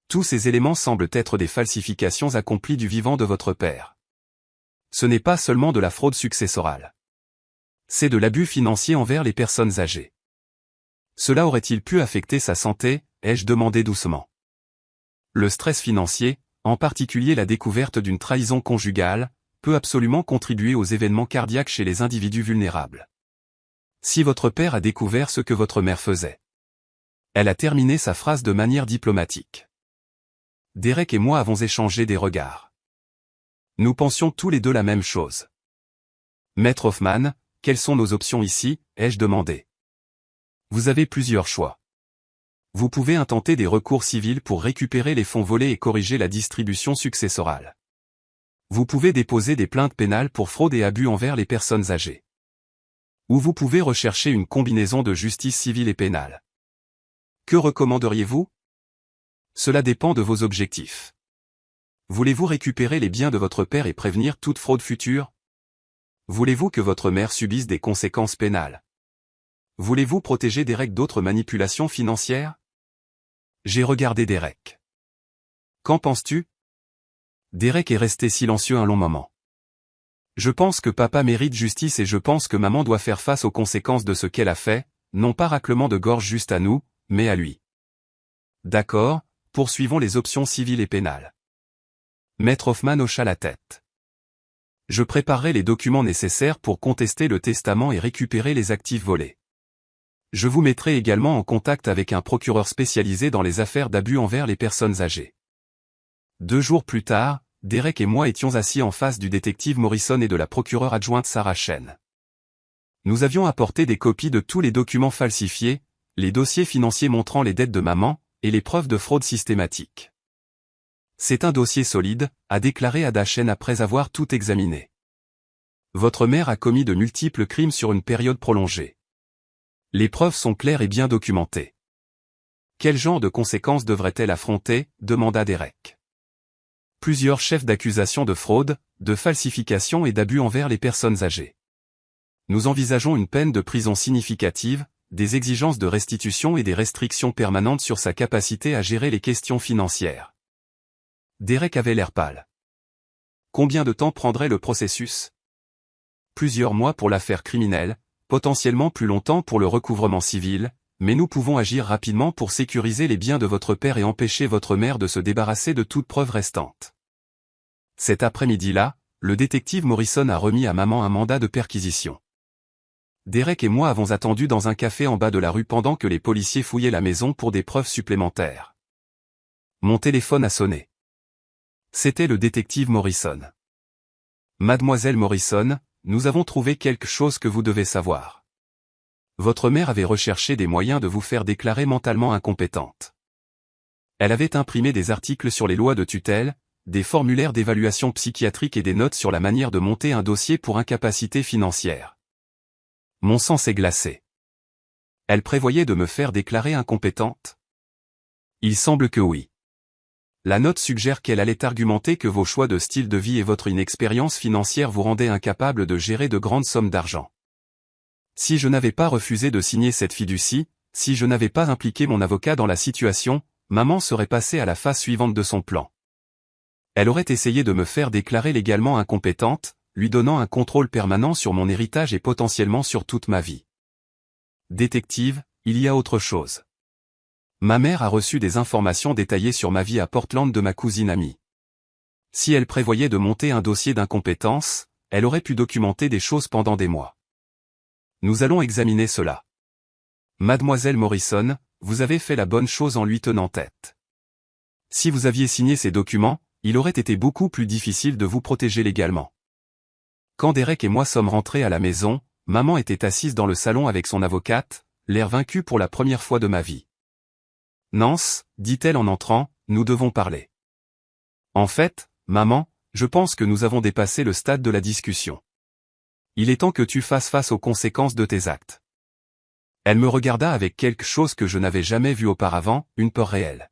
Speaker 1: Tous ces éléments semblent être des falsifications accomplies du vivant de votre père. Ce n'est pas seulement de la fraude successorale. C'est de l'abus financier envers les personnes âgées. Cela aurait-il pu affecter sa santé, ai-je demandé doucement. Le stress financier, en particulier la découverte d'une trahison conjugale, peut absolument contribuer aux événements cardiaques chez les individus vulnérables. Si votre père a découvert ce que votre mère faisait. Elle a terminé sa phrase de manière diplomatique. Derek et moi avons échangé des regards. Nous pensions tous les deux la même chose. Maître Hoffman, quelles sont nos options ici, ai-je demandé. Vous avez plusieurs choix. Vous pouvez intenter des recours civils pour récupérer les fonds volés et corriger la distribution successorale. Vous pouvez déposer des plaintes pénales pour fraude et abus envers les personnes âgées. Ou vous pouvez rechercher une combinaison de justice civile et pénale. Que recommanderiez-vous? Cela dépend de vos objectifs. Voulez-vous récupérer les biens de votre père et prévenir toute fraude future? Voulez-vous que votre mère subisse des conséquences pénales? Voulez-vous protéger Derek d'autres manipulations financières? J'ai regardé Derek. Qu'en penses-tu? Derek est resté silencieux un long moment. Je pense que papa mérite justice et je pense que maman doit faire face aux conséquences de ce qu'elle a fait, non pas raclement de gorge juste à nous, mais à lui. D'accord, poursuivons les options civiles et pénales. Maître Hoffman hocha la tête. Je préparerai les documents nécessaires pour contester le testament et récupérer les actifs volés. Je vous mettrai également en contact avec un procureur spécialisé dans les affaires d'abus envers les personnes âgées. 2 jours plus tard, Derek et moi étions assis en face du détective Morrison et de la procureure adjointe Sarah Chen. Nous avions apporté des copies de tous les documents falsifiés, les dossiers financiers montrant les dettes de maman, et les preuves de fraude systématique. C'est un dossier solide, a déclaré Ada Chen après avoir tout examiné. Votre mère a commis de multiples crimes sur une période prolongée. Les preuves sont claires et bien documentées. Quel genre de conséquences devrait-elle affronter, demanda Derek. Plusieurs chefs d'accusation de fraude, de falsification et d'abus envers les personnes âgées. Nous envisageons une peine de prison significative, des exigences de restitution et des restrictions permanentes sur sa capacité à gérer les questions financières. Derek avait l'air pâle. Combien de temps prendrait le processus? plusieurs mois pour l'affaire criminelle, potentiellement plus longtemps pour le recouvrement civil, mais nous pouvons agir rapidement pour sécuriser les biens de votre père et empêcher votre mère de se débarrasser de toute preuve restante. Cet après-midi-là, le détective Morrison a remis à maman un mandat de perquisition. Derek et moi avons attendu dans un café en bas de la rue pendant que les policiers fouillaient la maison pour des preuves supplémentaires. Mon téléphone a sonné. C'était le détective Morrison. Mademoiselle Morrison, nous avons trouvé quelque chose que vous devez savoir. Votre mère avait recherché des moyens de vous faire déclarer mentalement incompétente. Elle avait imprimé des articles sur les lois de tutelle, des formulaires d'évaluation psychiatrique et des notes sur la manière de monter un dossier pour incapacité financière. Mon sang s'est glacé. Elle prévoyait de me faire déclarer incompétente? Il semble que oui. La note suggère qu'elle allait argumenter que vos choix de style de vie et votre inexpérience financière vous rendaient incapable de gérer de grandes sommes d'argent. Si je n'avais pas refusé de signer cette fiducie, si je n'avais pas impliqué mon avocat dans la situation, maman serait passée à la phase suivante de son plan. Elle aurait essayé de me faire déclarer légalement incompétente, lui donnant un contrôle permanent sur mon héritage et potentiellement sur toute ma vie. Détective, il y a autre chose. Ma mère a reçu des informations détaillées sur ma vie à Portland de ma cousine amie. Si elle prévoyait de monter un dossier d'incompétence, elle aurait pu documenter des choses pendant des mois. Nous allons examiner cela. Mademoiselle Morrison, vous avez fait la bonne chose en lui tenant tête. Si vous aviez signé ces documents, il aurait été beaucoup plus difficile de vous protéger légalement. Quand Derek et moi sommes rentrés à la maison, maman était assise dans le salon avec son avocate, l'air vaincu pour la première fois de ma vie. Nance, dit-elle en entrant, nous devons parler. En fait, maman, je pense que nous avons dépassé le stade de la discussion. Il est temps que tu fasses face aux conséquences de tes actes. Elle me regarda avec quelque chose que je n'avais jamais vu auparavant, une peur réelle.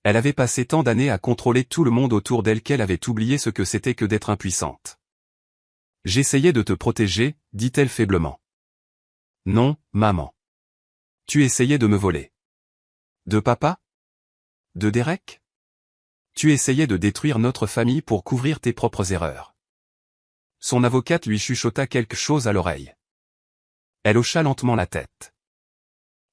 Speaker 1: Elle avait passé tant d'années à contrôler tout le monde autour d'elle qu'elle avait oublié ce que c'était que d'être impuissante. J'essayais de te protéger, dit-elle faiblement. Non, maman. Tu essayais de me voler. De papa? De Derek? Tu essayais de détruire notre famille pour couvrir tes propres erreurs. Son avocate lui chuchota quelque chose à l'oreille. Elle hocha lentement la tête.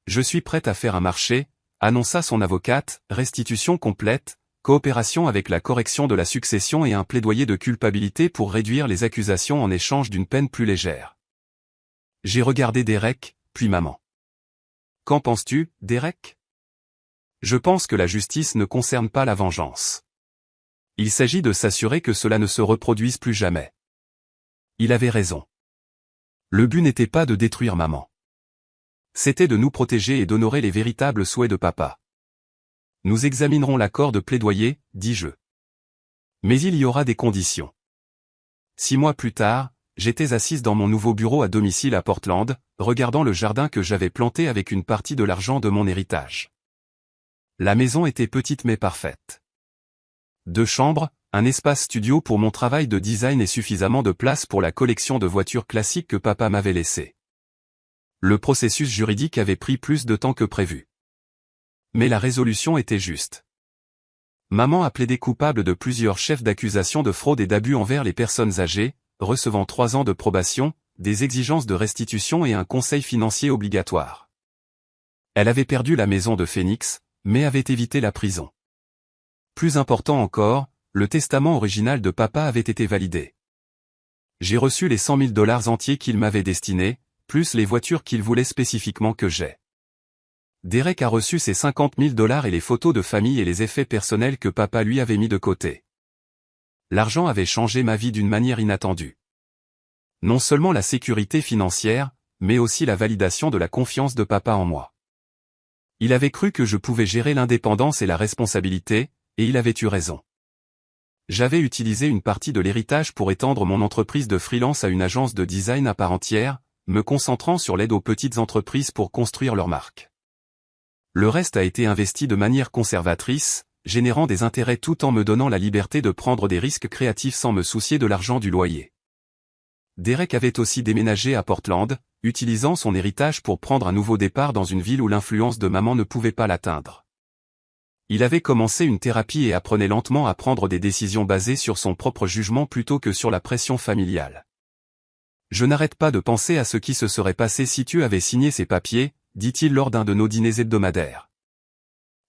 Speaker 1: Je suis prête à faire un marché, annonça son avocate, restitution complète, coopération avec la correction de la succession et un plaidoyer de culpabilité pour réduire les accusations en échange d'une peine plus légère. J'ai regardé Derek, puis maman. Qu'en penses-tu, Derek? Je pense que la justice ne concerne pas la vengeance. Il s'agit de s'assurer que cela ne se reproduise plus jamais. Il avait raison. Le but n'était pas de détruire maman. C'était de nous protéger et d'honorer les véritables souhaits de papa. Nous examinerons l'accord de plaidoyer, dis-je. Mais il y aura des conditions. 6 mois plus tard, j'étais assise dans mon nouveau bureau à domicile à Portland, regardant le jardin que j'avais planté avec une partie de l'argent de mon héritage. La maison était petite mais parfaite. 2 chambres, un espace studio pour mon travail de design et suffisamment de place pour la collection de voitures classiques que papa m'avait laissée. Le processus juridique avait pris plus de temps que prévu. Mais la résolution était juste. Maman a plaidé coupable de plusieurs chefs d'accusation de fraude et d'abus envers les personnes âgées, recevant 3 ans de probation, des exigences de restitution et un conseil financier obligatoire. Elle avait perdu la maison de Phoenix, mais avait évité la prison. Plus important encore, le testament original de papa avait été validé. J'ai reçu les 100 000 $ entiers qu'il m'avait destinés, plus les voitures qu'il voulait spécifiquement que j'aie. Derek a reçu ses 50 000 $ et les photos de famille et les effets personnels que papa lui avait mis de côté. L'argent avait changé ma vie d'une manière inattendue. Non seulement la sécurité financière, mais aussi la validation de la confiance de papa en moi. Il avait cru que je pouvais gérer l'indépendance et la responsabilité, et il avait eu raison. J'avais utilisé une partie de l'héritage pour étendre mon entreprise de freelance à une agence de design à part entière, me concentrant sur l'aide aux petites entreprises pour construire leur marque. Le reste a été investi de manière conservatrice, générant des intérêts tout en me donnant la liberté de prendre des risques créatifs sans me soucier de l'argent du loyer. Derek avait aussi déménagé à Portland, utilisant son héritage pour prendre un nouveau départ dans une ville où l'influence de maman ne pouvait pas l'atteindre. Il avait commencé une thérapie et apprenait lentement à prendre des décisions basées sur son propre jugement plutôt que sur la pression familiale. Je n'arrête pas de penser à ce qui se serait passé si tu avais signé ces papiers, dit-il lors d'un de nos dîners hebdomadaires.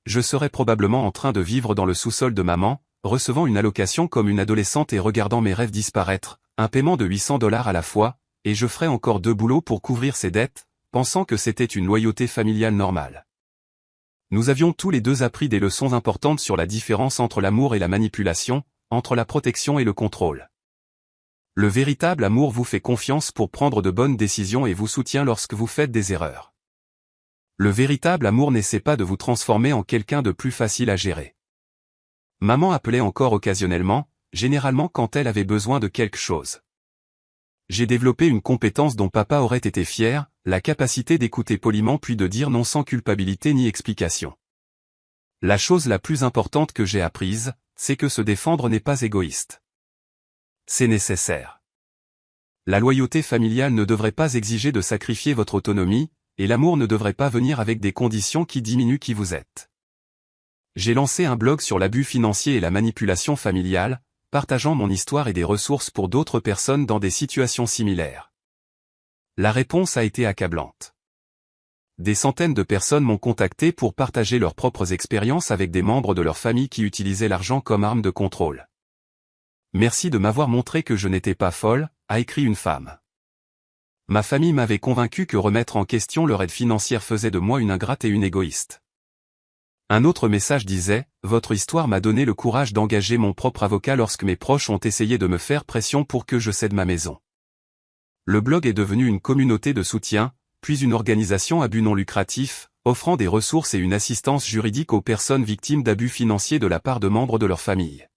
Speaker 1: Je serais probablement en train de vivre dans le sous-sol de maman, recevant une allocation comme une adolescente et regardant mes rêves disparaître, un paiement de $800 à la fois, et je ferais encore 2 boulots pour couvrir ses dettes, pensant que c'était une loyauté familiale normale. Nous avions tous les deux appris des leçons importantes sur la différence entre l'amour et la manipulation, entre la protection et le contrôle. Le véritable amour vous fait confiance pour prendre de bonnes décisions et vous soutient lorsque vous faites des erreurs. Le véritable amour n'essaie pas de vous transformer en quelqu'un de plus facile à gérer. Maman appelait encore occasionnellement, généralement quand elle avait besoin de quelque chose. J'ai développé une compétence dont papa aurait été fier, la capacité d'écouter poliment puis de dire non sans culpabilité ni explication. La chose la plus importante que j'ai apprise, c'est que se défendre n'est pas égoïste. C'est nécessaire. La loyauté familiale ne devrait pas exiger de sacrifier votre autonomie, et l'amour ne devrait pas venir avec des conditions qui diminuent qui vous êtes. J'ai lancé un blog sur l'abus financier et la manipulation familiale, partageant mon histoire et des ressources pour d'autres personnes dans des situations similaires. La réponse a été accablante. Des centaines de personnes m'ont contacté pour partager leurs propres expériences avec des membres de leur famille qui utilisaient l'argent comme arme de contrôle. Merci de m'avoir montré que je n'étais pas folle, a écrit une femme. Ma famille m'avait convaincu que remettre en question leur aide financière faisait de moi une ingrate et une égoïste. Un autre message disait « Votre histoire m'a donné le courage d'engager mon propre avocat lorsque mes proches ont essayé de me faire pression pour que je cède ma maison. » Le blog est devenu une communauté de soutien, puis une organisation à but non lucratif, offrant des ressources et une assistance juridique aux personnes victimes d'abus financiers de la part de membres de leur famille.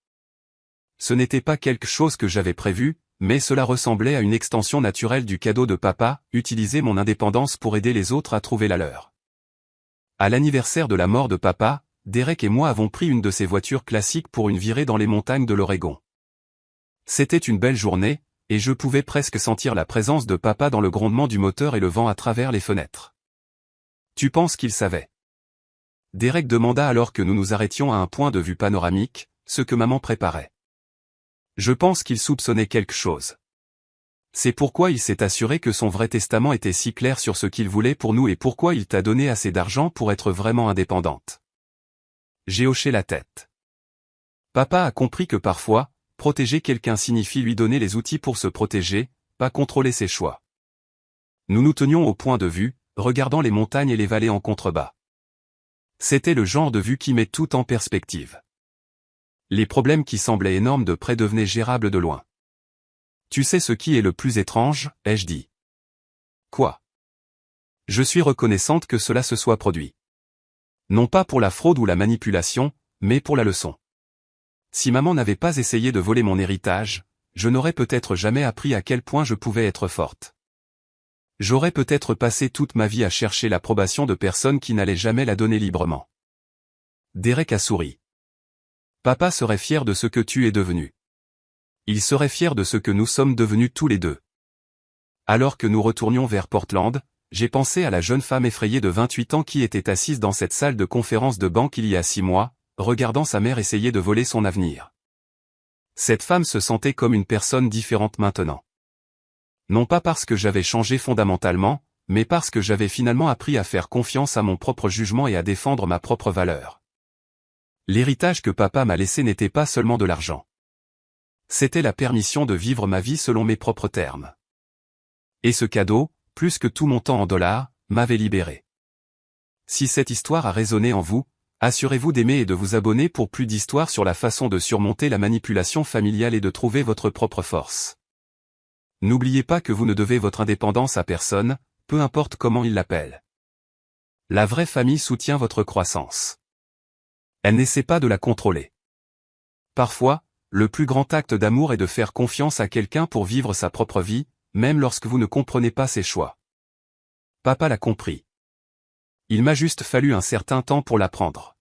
Speaker 1: Ce n'était pas quelque chose que j'avais prévu, mais cela ressemblait à une extension naturelle du cadeau de papa, utiliser mon indépendance pour aider les autres à trouver la leur. À l'anniversaire de la mort de papa, Derek et moi avons pris une de ces voitures classiques pour une virée dans les montagnes de l'Oregon. C'était une belle journée, et je pouvais presque sentir la présence de papa dans le grondement du moteur et le vent à travers les fenêtres. Tu penses qu'il savait? Derek demanda alors que nous nous arrêtions à un point de vue panoramique, ce que maman préparait. Je pense qu'il soupçonnait quelque chose. C'est pourquoi il s'est assuré que son vrai testament était si clair sur ce qu'il voulait pour nous et pourquoi il t'a donné assez d'argent pour être vraiment indépendante. J'ai hoché la tête. Papa a compris que parfois, protéger quelqu'un signifie lui donner les outils pour se protéger, pas contrôler ses choix. Nous nous tenions au point de vue, regardant les montagnes et les vallées en contrebas. C'était le genre de vue qui met tout en perspective. Les problèmes qui semblaient énormes de près devenaient gérables de loin. Tu sais ce qui est le plus étrange, ai-je dit. Quoi? Je suis reconnaissante que cela se soit produit. Non pas pour la fraude ou la manipulation, mais pour la leçon. Si maman n'avait pas essayé de voler mon héritage, je n'aurais peut-être jamais appris à quel point je pouvais être forte. J'aurais peut-être passé toute ma vie à chercher l'approbation de personnes qui n'allaient jamais la donner librement. Derek a souri. Papa serait fier de ce que tu es devenu. Il serait fier de ce que nous sommes devenus tous les deux. Alors que nous retournions vers Portland, j'ai pensé à la jeune femme effrayée de 28 ans qui était assise dans cette salle de conférence de banque il y a 6 mois, regardant sa mère essayer de voler son avenir. Cette femme se sentait comme une personne différente maintenant. Non pas parce que j'avais changé fondamentalement, mais parce que j'avais finalement appris à faire confiance à mon propre jugement et à défendre ma propre valeur. L'héritage que papa m'a laissé n'était pas seulement de l'argent. C'était la permission de vivre ma vie selon mes propres termes. Et ce cadeau, plus que tout montant en dollars, m'avait libéré. Si cette histoire a résonné en vous, assurez-vous d'aimer et de vous abonner pour plus d'histoires sur la façon de surmonter la manipulation familiale et de trouver votre propre force. N'oubliez pas que vous ne devez votre indépendance à personne, peu importe comment il l'appelle. La vraie famille soutient votre croissance. Elle n'essaie pas de la contrôler. Parfois, le plus grand acte d'amour est de faire confiance à quelqu'un pour vivre sa propre vie, même lorsque vous ne comprenez pas ses choix. Papa l'a compris. Il m'a juste fallu un certain temps pour l'apprendre.